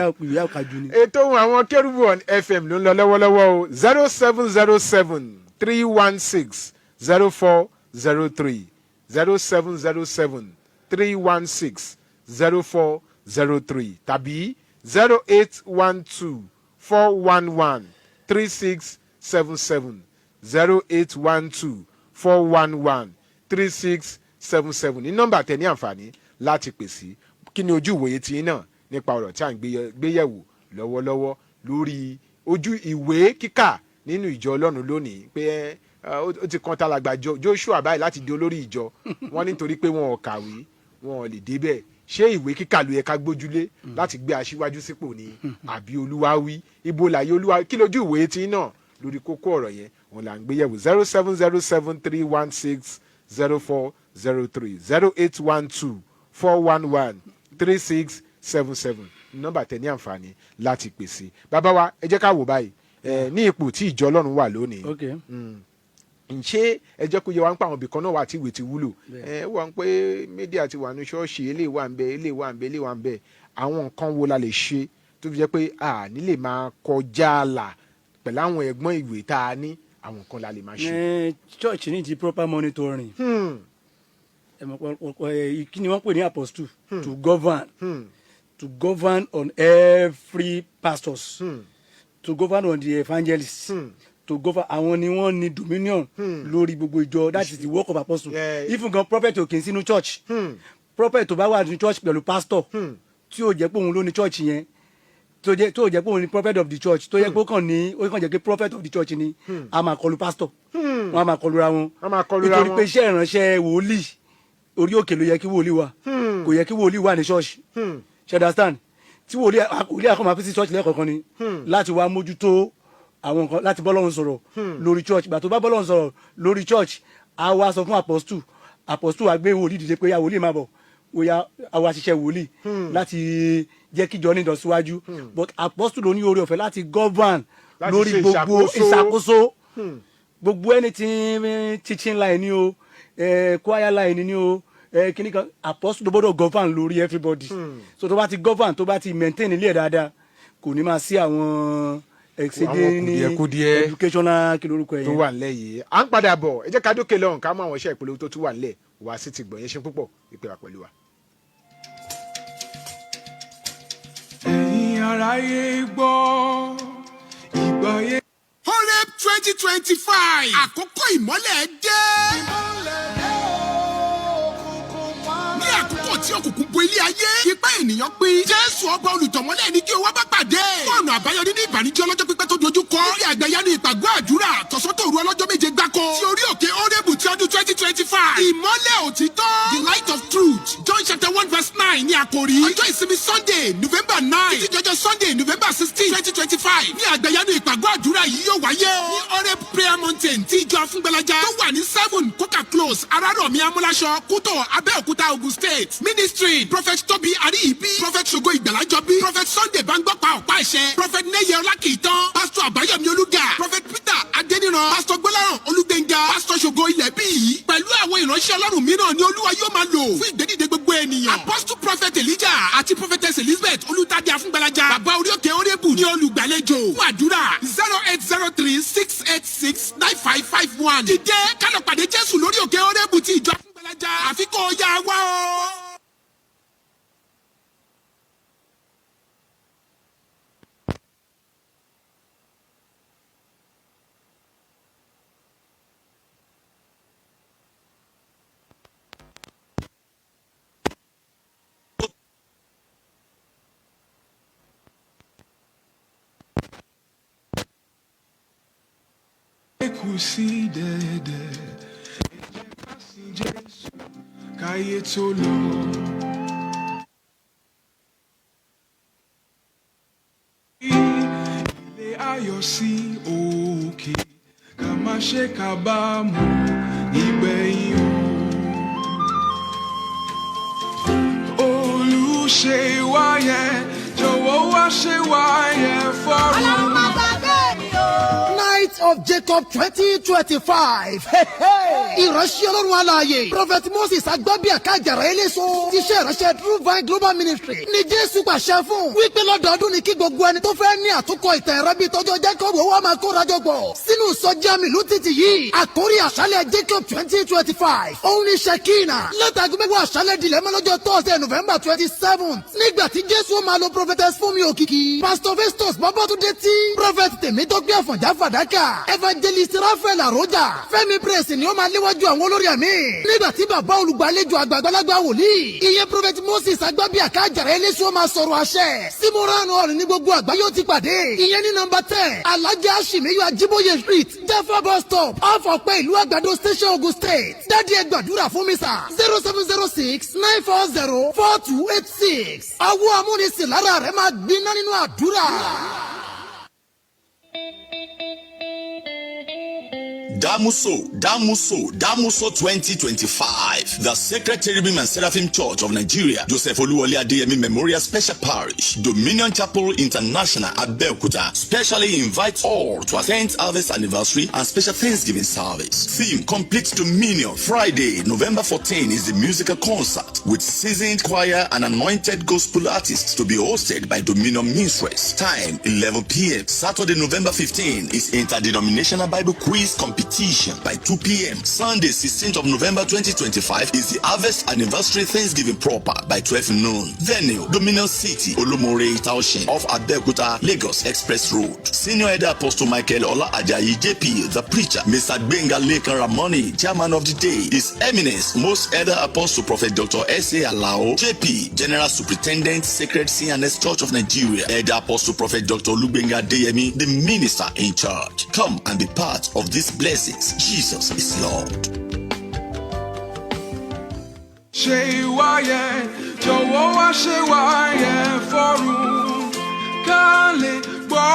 àkàjù ni. ètò àwọn Kérúbù on FM ló ń lọ lọ́wọ́lọ́wọ́ o 0707-316-0403 0707-316-0403 tàbí 0812-411-3677 0812-411-3677 ní nọ́mbà tẹ́ ní àǹfààní láti pè sí kí ni ojú ìwòye tí yín náà nípa ọ̀rọ̀ tí à ń gbéyẹ̀wò lọ́wọ́lọ́wọ́ lórí ojú ìwé kíkà nínú ìjọ Ọlọ́run lónìí pé ó ti kan talàgbà Joshua báyìí láti di olórí ìjọ wọn nítorí pé wọn ò kàwé wọn ò lè débẹ̀ ṣé ìwé kíkà ló yẹ ká gbójúlé láti gbé aṣíwájú sípò ní àbí Olúwa wí ibo láyé Olúwa kí lójú ìwòye tí náà lórí kókó ọ̀rọ̀ yẹn wọn là ń gbé yẹ̀wò 0707-316-0403 0812-411-3677 nọ́mbà tẹ́ ní àǹfààní láti pèsè bàbá wa ẹ jẹ́ ká wò báyìí ní ipò tí ìjọ Ọlọ́run wà lónìí ǹṣe ẹ jẹ́ kó yẹ wá ń pa àwọn ibìkan náà wà tí ìwé ti wúlò wọ́n pé mídíà ti wà ní ṣọ́ọ̀ṣì eléyìí wà ń bẹ eléyìí wà ń bẹ eléyìí wà ń bẹ àwọn nǹkan wo la lè ṣe tó fi jẹ́ pé a nílè máa kọjá àlà pẹ̀lú àwọn ẹ̀gbọ́n ìwé tá a ní àwọn nǹkan la lè máa ṣe. church ní ti proper monitoring kí ni wọ́n pè ní apostle to govern on every pastors to govern on the evangelists to govern àwọn ni wọ́n ní dominion lórí gbogbo ìjọ that is the work of apostle even gan prophet ò kì í sínú church prophet tó bá wà ní church pẹ̀lú pastor tí ó jẹ́ pé òun ló ní church yẹn tó jẹ́ pé òun ní prophet of the church tó jẹ́ pé ó kàn jẹ́ pé prophet of the church ni a máa kọlu pastor wọ́n a máa kọlu ra wọn nítorí pé iṣẹ́ ìránṣẹ́ wòlíì orí òkè ló yẹ kí wòlíì wà kò yẹ kí wòlíì wà ní church ṣe understand tí wòlíì àkọ́ máa fi sí church lẹ́ẹ̀kọ̀ọ̀kan ni láti wá mójútó àwọn nǹkan láti bọ́lọ́run sọ̀rọ̀ lórí church ìgbà tó bá bọ́lọ́run sọ̀rọ̀ lórí church a wá sọ fún apostle wa gbé wòlíì dìde pé ya wòlíì máa bọ̀ oya àwa ṣiṣẹ́ wòlíì láti jẹ́ kíjọ ní ìdọ̀síwájú but apostle ló ní oore ọ̀fẹ́ láti govern lórí gbogbo ìṣàkóso gbogbo anything teaching line ni o choir line ni o kíní kan apostle ló gbọ́dọ̀ govern lórí everybody so tó bá ti govern tó bá ti maintain ilé ẹ̀ dáadáa kò ní máa sí àwọn exceding ní kùdìẹ̀kudiẹ educational kí lórúkọ tó yẹn. wà nílẹ̀ yìí à ń padà bọ̀ ẹ jẹ́ ká dókè lọ́hùn ká mú àwọn iṣẹ́ ìpolówó tó tún wà nílẹ̀ wá sí ti gbọ̀n yẹn ṣe púpọ̀ ìpè wà pẹ̀lú wa. ẹ̀yin aráyé gbọ́ ìgbà yẹn. Horeb 2025 àkókò ìmọ́lẹ̀ dé. Ní àkókò tí òkùnkùn bo ilé ayé, ipá ènìyàn pín. Jésù ọba olùtọ̀mọ́lẹ̀ ní kí o wá bá pàdé. Fọ́ọ̀nù àbáyọ nínú ìbànújẹ́ ọlọ́jọ́ pípẹ́ tó dojú kọ. Orí àgbẹ̀yánu ìpàgọ́ àdúrà tọ̀sán-tòru ọlọ́jọ́ méje gbáko. Ti orí òkè Horeb ti ọdún 2025. Ìmọ́lẹ̀ òtítọ́. The light of truth. John chapter 1 verse 9 ní àkòrí. Ọjọ́ ìsinmi Sunday November 9. Títí jọjọ́ Sunday November 16 2025. Ní àgbẹ̀yánu ìpàgọ́ àdúrà yìí yóò wáyé o. Ní Horeb prayer mountain tí ìjọ Fúngbẹ́lájà tó wà ní 7 Coca close Arárọ̀mí Amúláṣọ Kútọ̀ Abẹ́òkúta Ogun State. Ministry Prophet Tobi Ariyibi. Prophet Ṣògo Ìgbàlájọbí. Prophet Sunday Bangbọ́pá Ọ̀pá Ẹ̀ṣẹ̀. Prophet Neye Ọlákìtàn. Pastor Àbáyọ̀mí Olúga. Prophet Peter Adéníran. Pastor Gbọ́láhàn Olúgbénga. Pastor Ṣògo Ilẹ̀bíyì. Pẹ̀lú àwọn ìránṣẹ́ Ọlọ́run mìíràn ni Olúwa yóò máa lò fún ìgbédìde gbogbo ènìyàn. Apostle Prophet Elijah àti Prophetess Elizabeth Olùtàdé Afúngbàlájà. Bàbá orí òkè Horeb ní olùgbàlejò. Fún àdúrà 0803-686-9551. Dìde kálọ̀ pàdé Jésù lórí òkè Horeb ti ìjọ Afúngbàlájà. Àfikún ọ̀yà wá o. kù sí dẹ̀dẹ̀ ẹ jẹ́ ká sìn Jésù káyé tó lọ. Ilé ayọ̀ sí òkè ká má ṣe kábàámọ̀ nígbẹ̀yìn o. Olùṣe wáyé jọ̀wọ́ wá ṣe wáyé fọ́rùn. Ọlọ́run máa gbàgbé mi o. Night of Jacob 2025. Ìránṣẹ́ Ọlọ́run alààyè. Prophet Moses Agbábíà Kájàrá Eléso. Tíṣẹ́ ìránṣẹ́ True Vine Global Ministry. Ní Jésù pàṣẹ fún. Wípé lọ́dọọdún ni kí gbogbo ẹni tó fẹ́ ní àtúnkọ ìtàn ẹ̀rọ bíi tọ́jọ́ Jacob owó máa kórajọ pọ̀. Sínú ìsọjí àmì ìlú títì yìí. Àkórí àṣálẹ̀ Jacob 2025. Òun ni Ṣèkínà. Látàgùn mẹ́wàá àṣálẹ̀ dilẹ̀ mọ́lọ́jọ́ Thursday November 27. Nígbà tí Jésù máa lo Prophetess Fúnmi Òkìkí. Pastor Festus Babátúndé tí. Prophet Tèmítọ́gbé Àfọ̀njá Fàdákà. Evangelist Raphael Àròjà. Fẹ́mi Praise ni ó máa léwájú àwọn olórí àmì. Nígbà tí bàbá olùgbàlejò àgbàgbàlagbà wòlíì. Ìyẹn Prophet Moses Agbábíà Kájàrá Eléso máa sọ̀rọ̀ àṣẹ. Simorano ọ̀rìn ní gbogbo àgbáyé ó ti pàdé. Ìyẹn ní nọ́mbà 10. Alhaji Ashimiyu Ajiboye Street. Jaffa bus stop. Off Ọ̀pẹ ìlú Àgbàdo Station Ogun State. Dádì ẹ gbàdúrà fún mi sà. 0706-940-4286. Àwọ̀ amúnisìn lára rẹ̀ máa gbiná nínú àdúrà. Damuso 2025. The Sacred Cherubim and Seraphim Church of Nigeria, Joseph Oluwole Adeyemi Memorial Special Parish, Dominion Chapel International, Abeokuta, specially invites all to attend Harvest Anniversary and Special Thanksgiving Service. Theme: Complete Dominion. Friday, November 14 is the musical concert with seasoned choir and anointed gospel artists to be hosted by Dominion Ministries. Time: 11 p.m. Saturday, November 15 is Interdenominational Bible Quiz Competition by 2 p.m. Sunday, 16th of November 2025 is the Harvest Anniversary Thanksgiving proper by 12 noon. Venue: Dominion City, Olumore Township off Abeokuta, Lagos Express Road. Senior Elder Apostle Michael Ola Ajayi JP, the preacher. Mr. Gbenga Lekan Ramoni, Chairman of the day. His Eminence, Most Elder Apostle Prophet Dr. S.A. Alao JP, General Superintendent, Sacred C&S Church of Nigeria. Elder Apostle Prophet Dr. Lugbenga Adeyemi, the minister in charge. Come and be part of these blessings. Jesus is Lord. Ṣé wáyé jọ̀wọ́ wá ṣe wáyé fọ́rùn ká lè gbọ́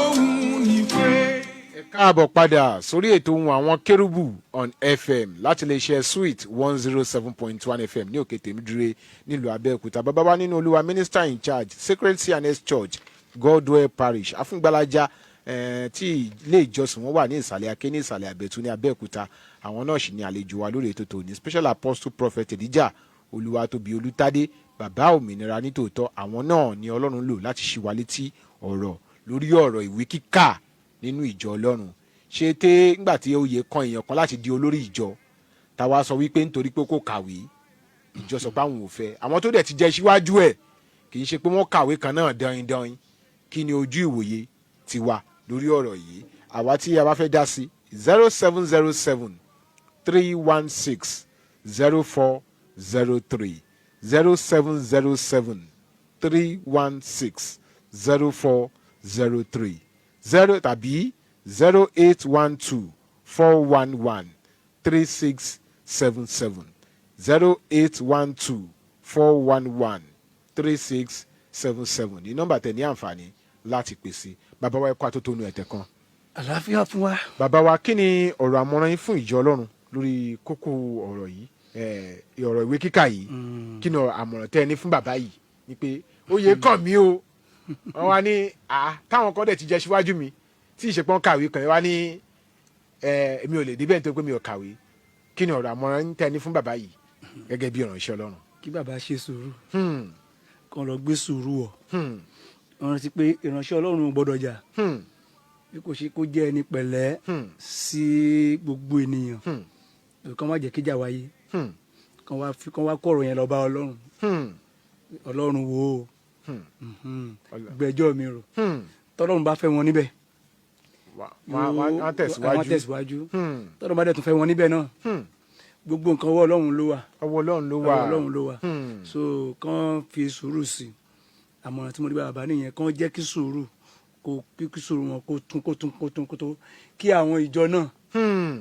ohùn ìpè. ẹ káàbọ̀ padà sórí ètò ohun àwọn kérúbù on FM láti lè ṣe sweet 107.1 FM ní òkè tèmídúró nílùú Abẹ́òkúta. Bàbá wa nínú Olúwa minister in charge Sacred C&S Church Godwell Parish Afúngbàlájà tí ilé ìjọsìn wọn wà ní ìsàlẹ̀ Aké ní ìsàlẹ̀ Àbẹ̀tú ní Abẹ́òkúta. Àwọn náà sì ní àlejò wa lórí ètò tòní Special Apostle Prophet Elijah Olúwatóbi Olùtàdé, bàbá òmìnira nítòótọ́. Àwọn náà ni Ọlọ́run lò láti ṣí wa létí ọ̀rọ̀ lórí ọ̀rọ̀ ìwé kíkà nínú ìjọ ọlọ́run. Ṣé té ńgbà tí oyè kan èèyàn kan láti di olórí ìjọ táwa sọ wípé nítorí pé kò kàwé ìjọ sọ pé àwọn ò fẹ́, àwọn tó dẹ̀ ti jẹ́ síwájú ẹ̀ kì í ṣe pé wọ́n kàwé kan náà dánidányin. Kí ni ojú ìwòye tiwa lórí ọ̀rọ̀ yìí? Àwa tí a bá fẹ́ dá sí 0707 316 0403 0707 316 0403 0 tàbí 0812 411 3677 0812 411 3677 ní nọ́mbà tẹ̀ ní àǹfààní láti pèsè. Bàbá wa ẹ kó atótónu ẹ̀tẹ̀ kan. àlàáfíà fún wa. Bàbá wa kí ni ọ̀rọ̀ àmọ̀ràn yín fún ìjọ ọlọ́run lórí kókó ọ̀rọ̀ yìí, ọ̀rọ̀ ìwé kíkà yìí? Kí ni àmọ̀ràn tẹ́ ẹ ní fún bàbá yìí ni pé oyè kàn mí o, wọ́n wá ní táwọn kan dẹ̀ ti jẹ́ síwájú mi tí ìṣepọ́n kàwé kan wá ní èmi ò lè débẹ̀ nítorí pé mi ò kàwé. Kí ni ọ̀rọ̀ àmọ̀ràn tẹ́ ẹ ní fún bàbá yìí gẹ́gẹ́ bí ìránṣẹ́ ọlọ́run? kí bàbá ṣe sùúrù kàn lọ gbé sùúrù wọ̀. wọ́n rántí pé ìránṣẹ́ ọlọ́run ò gbọ́dọ̀ jà bí kò ṣe kó jẹ́ ẹni pẹ̀lẹ́ sí gbogbo ènìyàn. kàn má jẹ́ kíjà wáyé, kàn wá kọ̀rọ̀ yẹn lọ bá ọlọ́run. ọlọ́run wo gbẹ́jọ́ mi rò, tọ́lọ́run bá fẹ́ wọn níbẹ̀ wọ́n tẹ̀síwájú, tọ́lọ́run bá dẹ̀ tún fẹ́ wọn níbẹ̀ náà gbogbo nǹkan ọwọ́ ọlọ́run ló wà. ọwọ́ ọlọ́run ló wà. So kàn fi sùúrù sí i. Àmọ̀ràn tí mo ní bàbá nìyẹn, kàn jẹ́ kí sùúrù kí sùúrù wọn kó tún kí àwọn ìjọ náà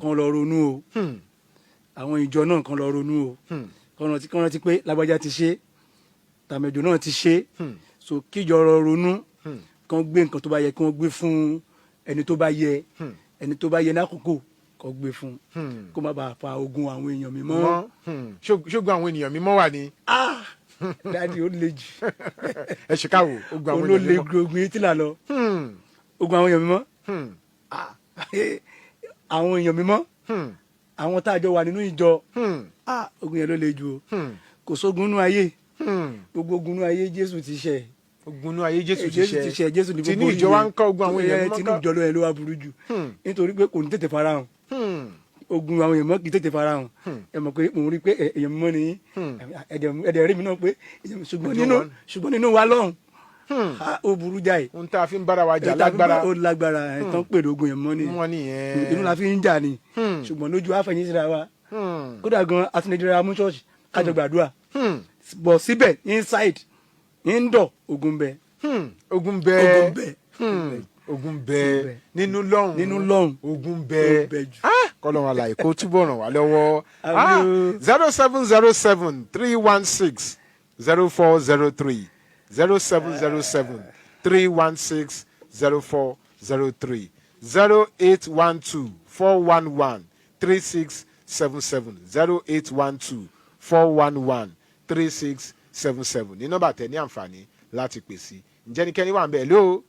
kàn lọ ronú o. àwọn ìjọ náà kàn lọ ronú o. kàn rántí pé lágbájá ti ṣe, tàmẹ̀dò náà ti ṣe. So kíjọ lọ ronú, kàn gbé nǹkan tó bá yẹ kí wọ́n gbé fún ẹni tó bá yẹ ní àkókò kó gbé fún kó má bàa fa ogun àwọn èèyàn mímọ́. ṣógun àwọn ènìyàn mímọ́ wà ní. dáàdi ó le jù. ẹ ṣe káwò ogun àwọn èèyàn mímọ́. ogun etí là lọ. ogun àwọn èèyàn mímọ́. àwọn èèyàn mímọ́. àwọn tá a jọ wà nínú ìjọ. ogun yẹn ló le jù o. kò sógun nú ayé. gbogbo ogun nú ayé Jésù ti ṣe. ogun nú ayé Jésù ti ṣe. Jésù ní gbogbo tinú ìjọ wa ń kọ́ ogun àwọn èèyàn mímọ́ kọ́. tinú ìjọ ló yẹn ló wá burú jù. nítorí pé kò ní tètè farahàn. ogun àwọn èèyàn mọ́ kì í tètè farahàn. ẹ mọ̀ pé mò ń rí pé èèyàn mímọ́ ni ẹ̀dẹ̀ rí mi náà pé ṣùgbọ́n nínú wa lọ́hùn ó burú jáì. ohun tá a fi ń bára wa jà lágbára. ó lágbára tán pè lógun yẹn mọ́ nìyẹn. inú la fi ń jà ni. ṣùgbọ́n lójú àfẹ̀yìn síra wa. kódà gan atúndínlẹ́dẹ́rẹ́ amú ṣọ́ọ̀ṣì kájọ gbàdúrà. bọ̀ síbẹ̀ inside indoor ogun bẹ. ogun bẹ nínú lọ́hùn ogun bẹ. kọ́lọ́run àlàyé kó túbọ̀ ràn wá lọ́wọ́. 0707 316 0403 0707 316 0403 0812 411 3677 0812 411 3677 ní nọ́mbà tẹ̀ ní àǹfààní láti pèsè. ǹjẹ́ ní kẹ́ni wà ń bẹ̀ ló?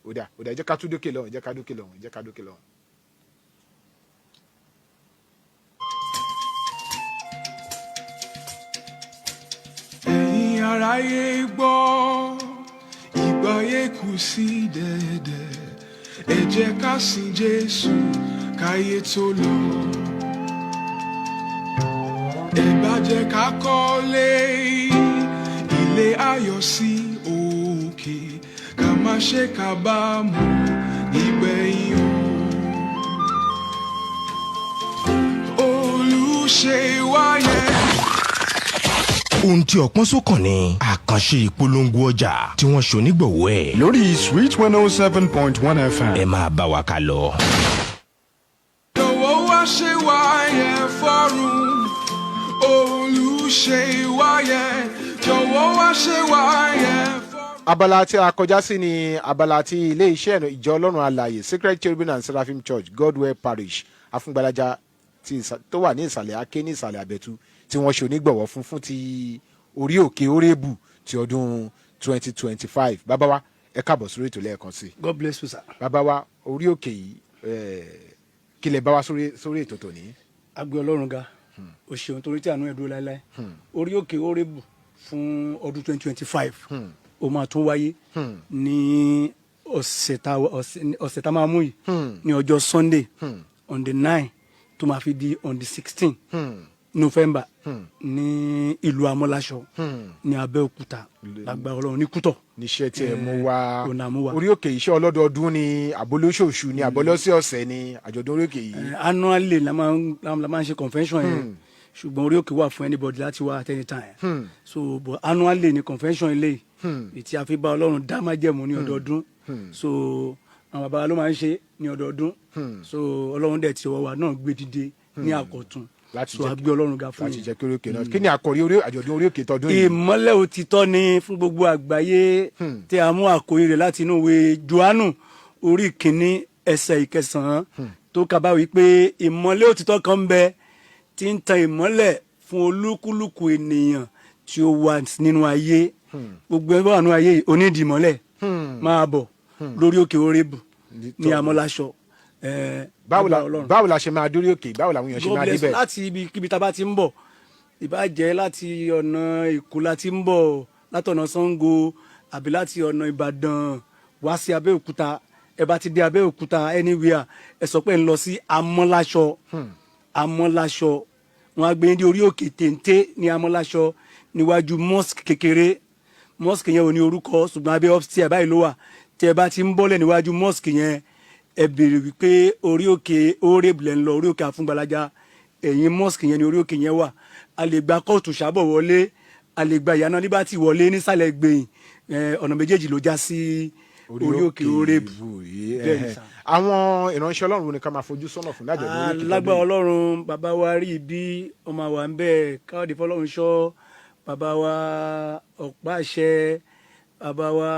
ó dà jẹ́ ká tún dókè lọ́hùn, jẹ́ ká dókè lọ́hùn. ẹ̀yin aráyé gbọ́, ìgbáyé kù sí dẹ̀dẹ̀, ẹ jẹ́ ká sìn Jésù káyé tó lọ. ẹ bá jẹ́ ká kọ́lé ilé ayọ̀ sí òkè, ká má ṣe kábàámọ̀ nígbẹ̀yìn o. olùṣe wáyé. ohun tí ọpọ́n sókàn ni àkànṣe ìpolongo ọjà tí wọ́n ṣonígbọ̀wọ́ ẹ̀. lórí Sweet 107.1 FM. ẹ máa bá wa ká lọ. jọ̀wọ́ wá ṣe wáyé fọ́run, olùṣe wáyé, jọ̀wọ́ wá ṣe wáyé fọ́run. abala tí a kọjá sí ni abala tí ilé iṣẹ́ ìjọ ọlọ́run alààyè Sacred Cherubim and Seraphim Church Godwell Parish Afúngbàlájà tó wà ní ìsàlẹ̀ Aké ní ìsàlẹ̀ Àbẹ̀tú tí wọ́n ṣe onígbọ̀wọ́ fún ti orí òkè Orébù ti ọdún 2025. bàbá wa ẹ káàbọ̀ sórí ètò lẹ́ẹ̀kan sí. God bless you sir. bàbá wa orí òkè yìí kí lè bá wa sórí ètò tòní. agbé ọlọ́run ga o ṣeun torí tí àánú ẹ̀ dúró láéláé. orí òkè Orébù fún ọdún 2025 ó máa tún wáyé ní ọ̀sẹ̀ tá máa mú yìí ní ọjọ́ Sunday on the 9 tó máa fi di on the 16 November ní ìlú Amọ́láṣọ ní Abẹ́òkúta lágbára Ọlọ́run ní Kútọ̀. níṣẹ́ tí ẹ mú wá orí òkè iṣẹ́ ọlọ́dọọdún ni àbólóṣòṣù ni àbólọ́sọ̀ọ̀sẹ̀ ni àjọ̀dún orí òkè yìí. annually la máa ń ṣe convention yẹn ṣùgbọ́n orí òkè wà fún anybody láti wá at any time so but annually ni convention ilé tí a fi bá Ọlọ́run dá májẹ̀mú ní ọdọọdún so àwọn bàbá ló máa ń ṣe ní ọdọọdún so Ọlọ́run dẹ̀ tí ọwọ́ wa náà gbé dìde ní àkọ́tún so a gbé Ọlọ́run ga fún láti jẹ́ kí orí òkè náà kí ni àkòrí àjọ̀dún orí òkè tọdún yìí. ìmọ́lẹ̀ òtítọ́ ni fún gbogbo àgbáyé tí a mú àkòrí rẹ̀ láti inú ìwé Jòhánù orí kìíní ẹsẹ̀ ìkẹsàn-án tó kà bá wí pé ìmọ́lẹ̀ òtítọ́ kan ń bẹ tí ń tan ìmọ́lẹ̀ fún olúkúlùkù ènìyàn tí ó wà nínú ayé gbogbo ẹgbẹ́ wà nínú ayé onídìí ìmọ́lẹ̀ máa bọ̀ lórí òkè Orébù ní Amọ́láṣọ. báwo la ṣe máa dórí òkè báwo làwọn èèyàn ṣe máa débẹ̀. láti ibikíbi tá a bá ti ń bọ̀ ìbàjẹ́ láti ọ̀nà Èkó la ti ń bọ̀ láti ọ̀nà Ṣàngó àbí láti ọ̀nà Ìbàdàn wá sí Abẹ́òkúta ẹ bá ti dé Abẹ́òkúta anywhere ẹ sọ pé ń lọ sí Amọ́láṣọ Amọ́láṣọ wọn á gbé ní orí òkè téńté ní Amọ́láṣọ níwájú mosque kékeré mosque yẹn ò ní orúkọ ṣùgbọ́n abẹ́ upstairs báyìí ló wà tí ẹ bá ti ń bọ́lẹ̀ níwájú mosque yẹn ẹ béèrè wípé orí òkè Orébù lẹ́ ń lọ orí òkè Àfúngbàlájà ẹ̀yìn mosque yẹn ni orí òkè yẹn wà a lè gba kóòtù sábọ̀ wọlé a lè gba ìyànà Líbátì wọlé nísàlẹ̀ gbẹ̀yìn ọ̀nà méjèèjì ló já sí orí òkè Orébù. àwọn ìránṣẹ́ Ọlọ́run ni ká máa fojú sọ́nà fún lájọ̀dún orí òkè. lágbára Ọlọ́run bàbá wa rí ibi ọmọ àwa ń bẹ Káyọ̀dé Fọlọ́runṣọ́ bàbá wa Ọ̀páàṣẹ bàbá wa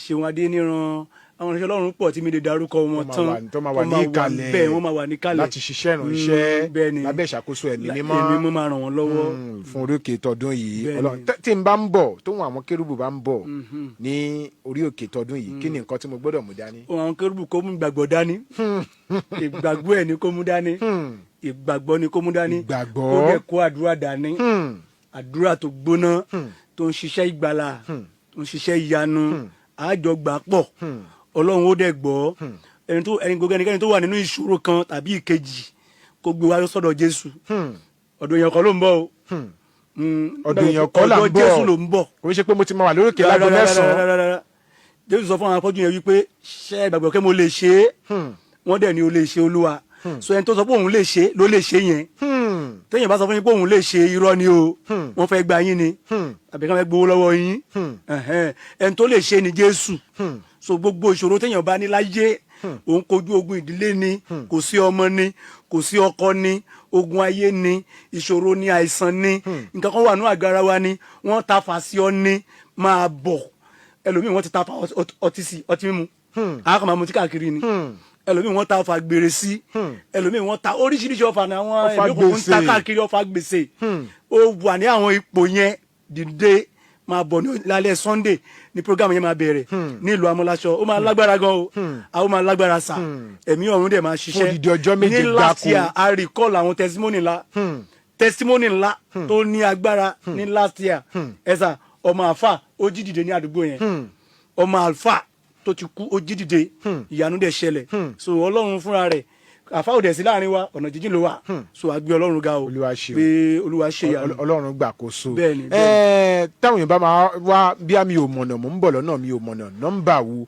Ṣeun Adéníran àwọn ìránṣẹ́ Ọlọ́run pọ̀ tí mi lè darúkọ wọn tán tó máa wà ní ìkàlẹ̀ wọ́n máa wà ní ìkàlẹ̀ láti ṣiṣẹ́ ìránṣẹ́ lábẹ́ ìṣàkóso ẹ̀mí mímọ́ ẹ̀mí mímọ́ máa ràn wọ́n lọ́wọ́ fún orí òkè tọdún yìí. tí n bá ń bọ̀ tóun àwọn kérúbù bá ń bọ̀ ní orí òkè tọdún yìí kí ni nǹkan tí mo gbọ́dọ̀ mú dání. àwọn kérúbù kó mú ìgbàgbọ́ dání ìgbàgbọ́ ẹ̀ ni kó mú dání ìgbàgbọ́ ni kó mú dání kó dẹ̀ kó àdúrà dání àdúrà tó gbóná tó ń ṣiṣẹ́ ìgbàlà tó ń ṣiṣẹ́ ìyanu àjọ gbà pọ̀ Ọlọ́run ó dẹ̀ gbọ́ ẹnikẹ́ni tó wà nínú ìṣòro kan tàbí ìkejì kó gbé wá sọ́dọ̀ Jésù ọ̀dọ̀ èèyàn kan ló ń bọ̀ o ọ̀dọ̀ èèyàn kan là ń bọ̀ Jésù ló ń bọ̀ kò ń ṣe pé mo ti máa wà lórí òkè lágbo mẹ́sàn-án. Jésù sọ fún àwọn afọ́jú yẹn wípé ṣé ìgbàgbọ́ kẹ́ mo lè ṣe é wọ́n dẹ̀ ni o lè ṣe Olúwa so ẹni tó sọ pé òun lè ṣe ló lè ṣe yẹn téèyàn bá sọ fún yín pé òun lè ṣe irọ́ ni o wọ́n fẹ́ gba yín ni àbí ká fẹ́ gbowó lọ́wọ́ yín ẹni tó lè ṣe ni Jésù so gbogbo ìṣòro téèyàn bá ní láyé òun kojú ogun ìdílé ni kò sí ọmọ ni kò sí ọkọ ni ogun ayé ni ìṣòro ni àìsàn ni nǹkan kan wà ní àgọ́ ara wa ni wọ́n ta fà sí ọ ni máa bọ̀ ẹlòmíì wọ́n ti ta fà ọtí mímu àwọn kan máa mutí káàkiri ni ẹlòmíì wọ́n ta ọfà gbèrè sí ẹlòmíì wọ́n ta oríṣiríṣi ọfà ní àwọn ẹ̀mí òkùnkùn ń ta káàkiri ọfà gbèsè ó wà ní àwọn ipò yẹn dìde máa bọ̀ ní lálẹ́ Sunday ní programme yẹn máa bẹ̀rẹ̀ ní ìlú Amọ́láṣọ ó máa lágbára gan o àwọn máa lágbára sà ẹ̀mí ọ̀run dẹ̀ máa ṣiṣẹ́ ní last year a recall àwọn testimony ńlá tó ní agbára ní last year ẹ̀sà ọmọ àfà ó jí dìde ní àdúgbò yẹn ọmọ àfà tó ti kú ó jí dìde ìyanu dẹ̀ ṣẹlẹ̀ so Ọlọ́run fúnra rẹ̀ àfa òdẹ̀ sí láàrin wa ọ̀nà jíjìn ló wà so a gbé Ọlọ́run ga o pé Olúwa ṣe ìyanu Ọlọ́run gbàkóso. bẹ́ẹ̀ni táwọn èèyàn bá máa wá bí mi ò mọ̀nà mò ń bọ̀ lọ́nà mi ò mọ̀nà nọ́mbà wo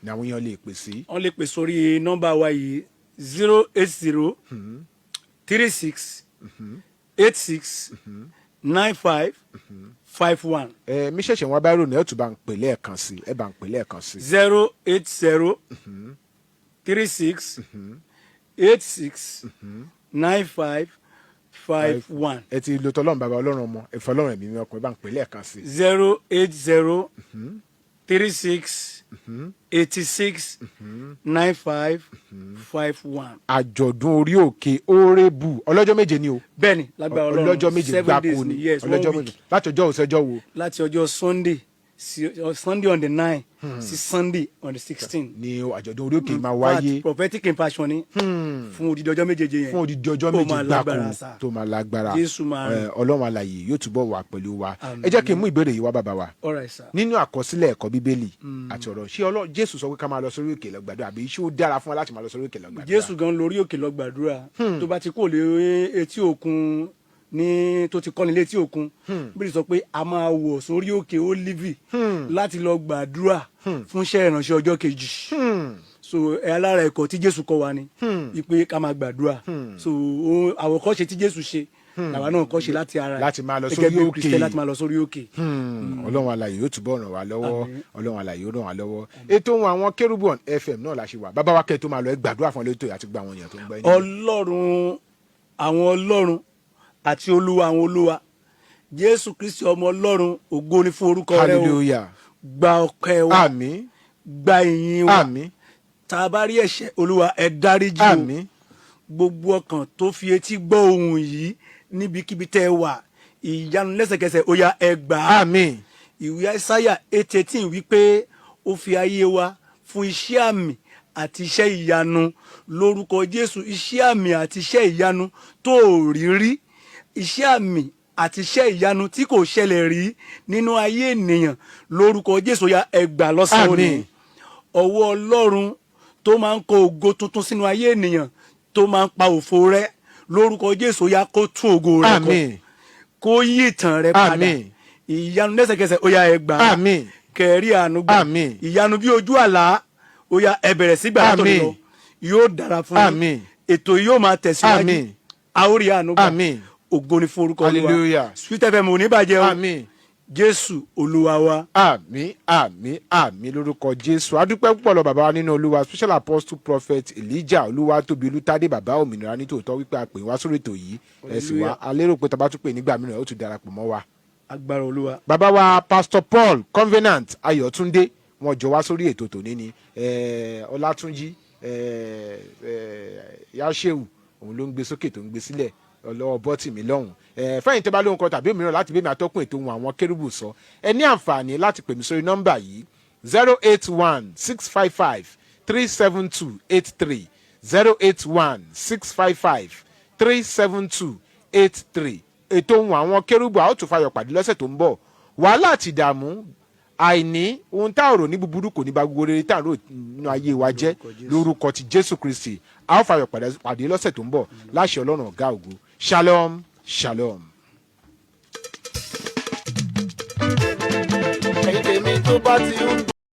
ni àwọn èèyàn lè pè sí. wọ́n lè pè sórí nọ́mbà wa yìí 080 36 86 95 51. mi ṣẹ̀ṣẹ̀ wọn bá rò ní ẹ̀tù bá ń pè lẹ́ẹ̀kan sí ẹ bá ń pè lẹ́ẹ̀kan sí. 080 36 86 95 51. ẹ ti lo tọ́lọ́run bàbá Ọlọ́run ọmọ ẹ̀fọ́ Ọlọ́run ẹ̀mí mi ọkùnrin bá ń pè lẹ́ẹ̀kan sí. 080 36 86 95 51. àjọ̀dún orí òkè Orébù ọlọ́jọ́ méje ni o. bẹ́ẹ̀ni lágbára Ọlọ́run ọlọ́jọ́ méje gbáko ni ọlọ́jọ́ méje láti ọjọ́ òsèjọ́ wo. láti ọjọ́ Sunday Sunday on the 9 sí Sunday on the 16. ni àjọ̀dún orí òkè máa wáyé prophetic impassion ni fún odidi ọjọ́ méjèèje yẹn. fún odidi ọjọ́ Ó máa méje lágbára gbáko sá. tó máa lágbára Jésù máa rìn. ọlọ́run alààyè yóò túbọ̀ wà pẹ̀lú wa Àmín. ẹ jẹ́ kí n mú ìbéèrè yìí wá bàbá wa All right, sir. nínú àkọsílẹ̀ ẹ̀kọ́ bíbélì àti ọ̀rọ̀ ṣé Jésù sọ pé ká máa lọ sórí òkè lọ gbàdúrà àbí ṣé ó dára fún wa láti máa lọ sórí òkè lọ gbàdúrà. Jésù gan lórí òkè lọ gbàdúrà tó bá ti kó lé etí òkun ní tó ti kọ́ni létí òkun bí sọ pé a máa wọ̀ sórí òkè Ólífì láti lọ gbàdúrà fún iṣẹ́ ìránṣẹ́ ọjọ́ kejì so ẹ alára ẹ̀kọ́ tí Jésù kọ́ wa ni ipe ká máa gbàdúrà so àwòkọ́ṣe tí Jésù ṣe làwa náà kọ́ ṣe láti ara láti máa lọ gẹ́gẹ́ sórí bí òkè. Kristẹni láti máa lọ sórí òkè. ọlọ́run alààyè yóò túbọ̀ ràn wá lọ́wọ́ Àmín. ọlọ́run alààyè yóò ràn wá lọ́wọ́ ètò ohun àwọn Kérúbù FM náà la ṣe wà bàbá wa kẹ́ tó máa lọ ẹ gbàdúrà fún ọlọ́tò àti gba àwọn èèyàn tó ń gbọ́ yín. Ọlọ́run àwọn ọlọ́run àti olúwa àwọn olúwa Jésù Kristi ọmọ Ọlọ́run ògo ni fún orúkọ rẹ o hallelujah gba ọpẹ́ wa àmín gba ìyìn wa àmín tá a bá rí ẹ̀ṣẹ̀ olúwa ẹ dáríjì o àmín gbogbo ọkàn tó fi etí gbọ́ ohùn yìí níbikíbi tẹ́ ẹ wà ìyanu lẹ́sẹ̀kẹsẹ̀ ó yá ẹ gbà á àmín ìwé Àìsáyà 8:18 wípé ó fi ayé wa fún iṣẹ́ àmì àti iṣẹ́ ìyanu lórúkọ Jésù iṣẹ́ àmì àti iṣẹ́ ìyanu tó rí rí iṣẹ́ àmì àti iṣẹ́ ìyanu tí kò ṣẹlẹ̀ rí nínú ayé ènìyàn lórúkọ Jésù ya ẹ gbà lọ́sàn-án òní Àmín. ọwọ́ Ọlọ́run tó máa ń kó ògo tuntun sínú ayé ènìyàn tó máa ń pa òfo rẹ́ lórúkọ Jésù ya kó tún ògo rẹ̀ kọ àmín kó yí ìtàn rẹ̀ padà Àmín. ìyanu lẹ́sẹ̀kẹsẹ̀ ó yá ẹ gbà á àmín kẹrí àánú gbà Àmín. ìyanu bí ojú àlá ó yá ẹ bẹ̀rẹ̀ sí gbà látọ̀ Àmín. lọ yóò dára fún Àmín. ètò yóò máa tẹ̀síwájú Àmín. àórí àánú gbà Àmín. ògo ni fún orúkọ Olúwa Hallelujah. Sweet FM ò ní bàjẹ́ o àmín Jésù Olúwa wa. àmín àmín àmín lórúkọ Jésù adúpẹ́ púpọ̀ lọ bàbá wa nínú Olúwa special apostle prophet Elijah Olúwatóbi Olútádé bàbá òmìnira nítòótọ́ wípé a pè wá sórí ètò yìí ẹ sì wá a lérò pé tàbá tún pè nígbà mìíràn ó tún darapọ̀ mọ́ wa. agbára Olúwa. bàbá wa pastor Paul Covenant Ayọ̀túndé wọn jọ wá sórí ètò tòní ni Ọlátúnjí Yáṣẹ́wù òun ló ń gbé sókè tó ń gbé sílẹ̀ ọlọ́wọ́ bọ́tì mi lọ́hùn fẹ́yìn tó bá lóhun kan tàbí òmíràn láti bẹ́ẹ̀ mi atọ́kùn ètò ohun àwọn Kérúbù sọ ẹ ní àǹfààní láti pè mí sórí nọ́mbà yìí 081-655-37283 081-655-37283 ètò ohun àwọn Kérúbù a ó tún fayọ̀ pàdé lọ́sẹ̀ tó ń bọ̀ wàhálà àti ìdààmú àìní ohun tá ò rò ní búburú kò ní bá gbogbo rere tá à ń rò nínú ayé wa jẹ́ lórúkọ ti Jésù Kristi a ó fayọ̀ pàdé lọ́sẹ̀ tó ń bọ̀ láṣẹ Ọlọ́run ọ̀gá ògo shalom shalom. ẹ̀yin tèmi tó bá ti ń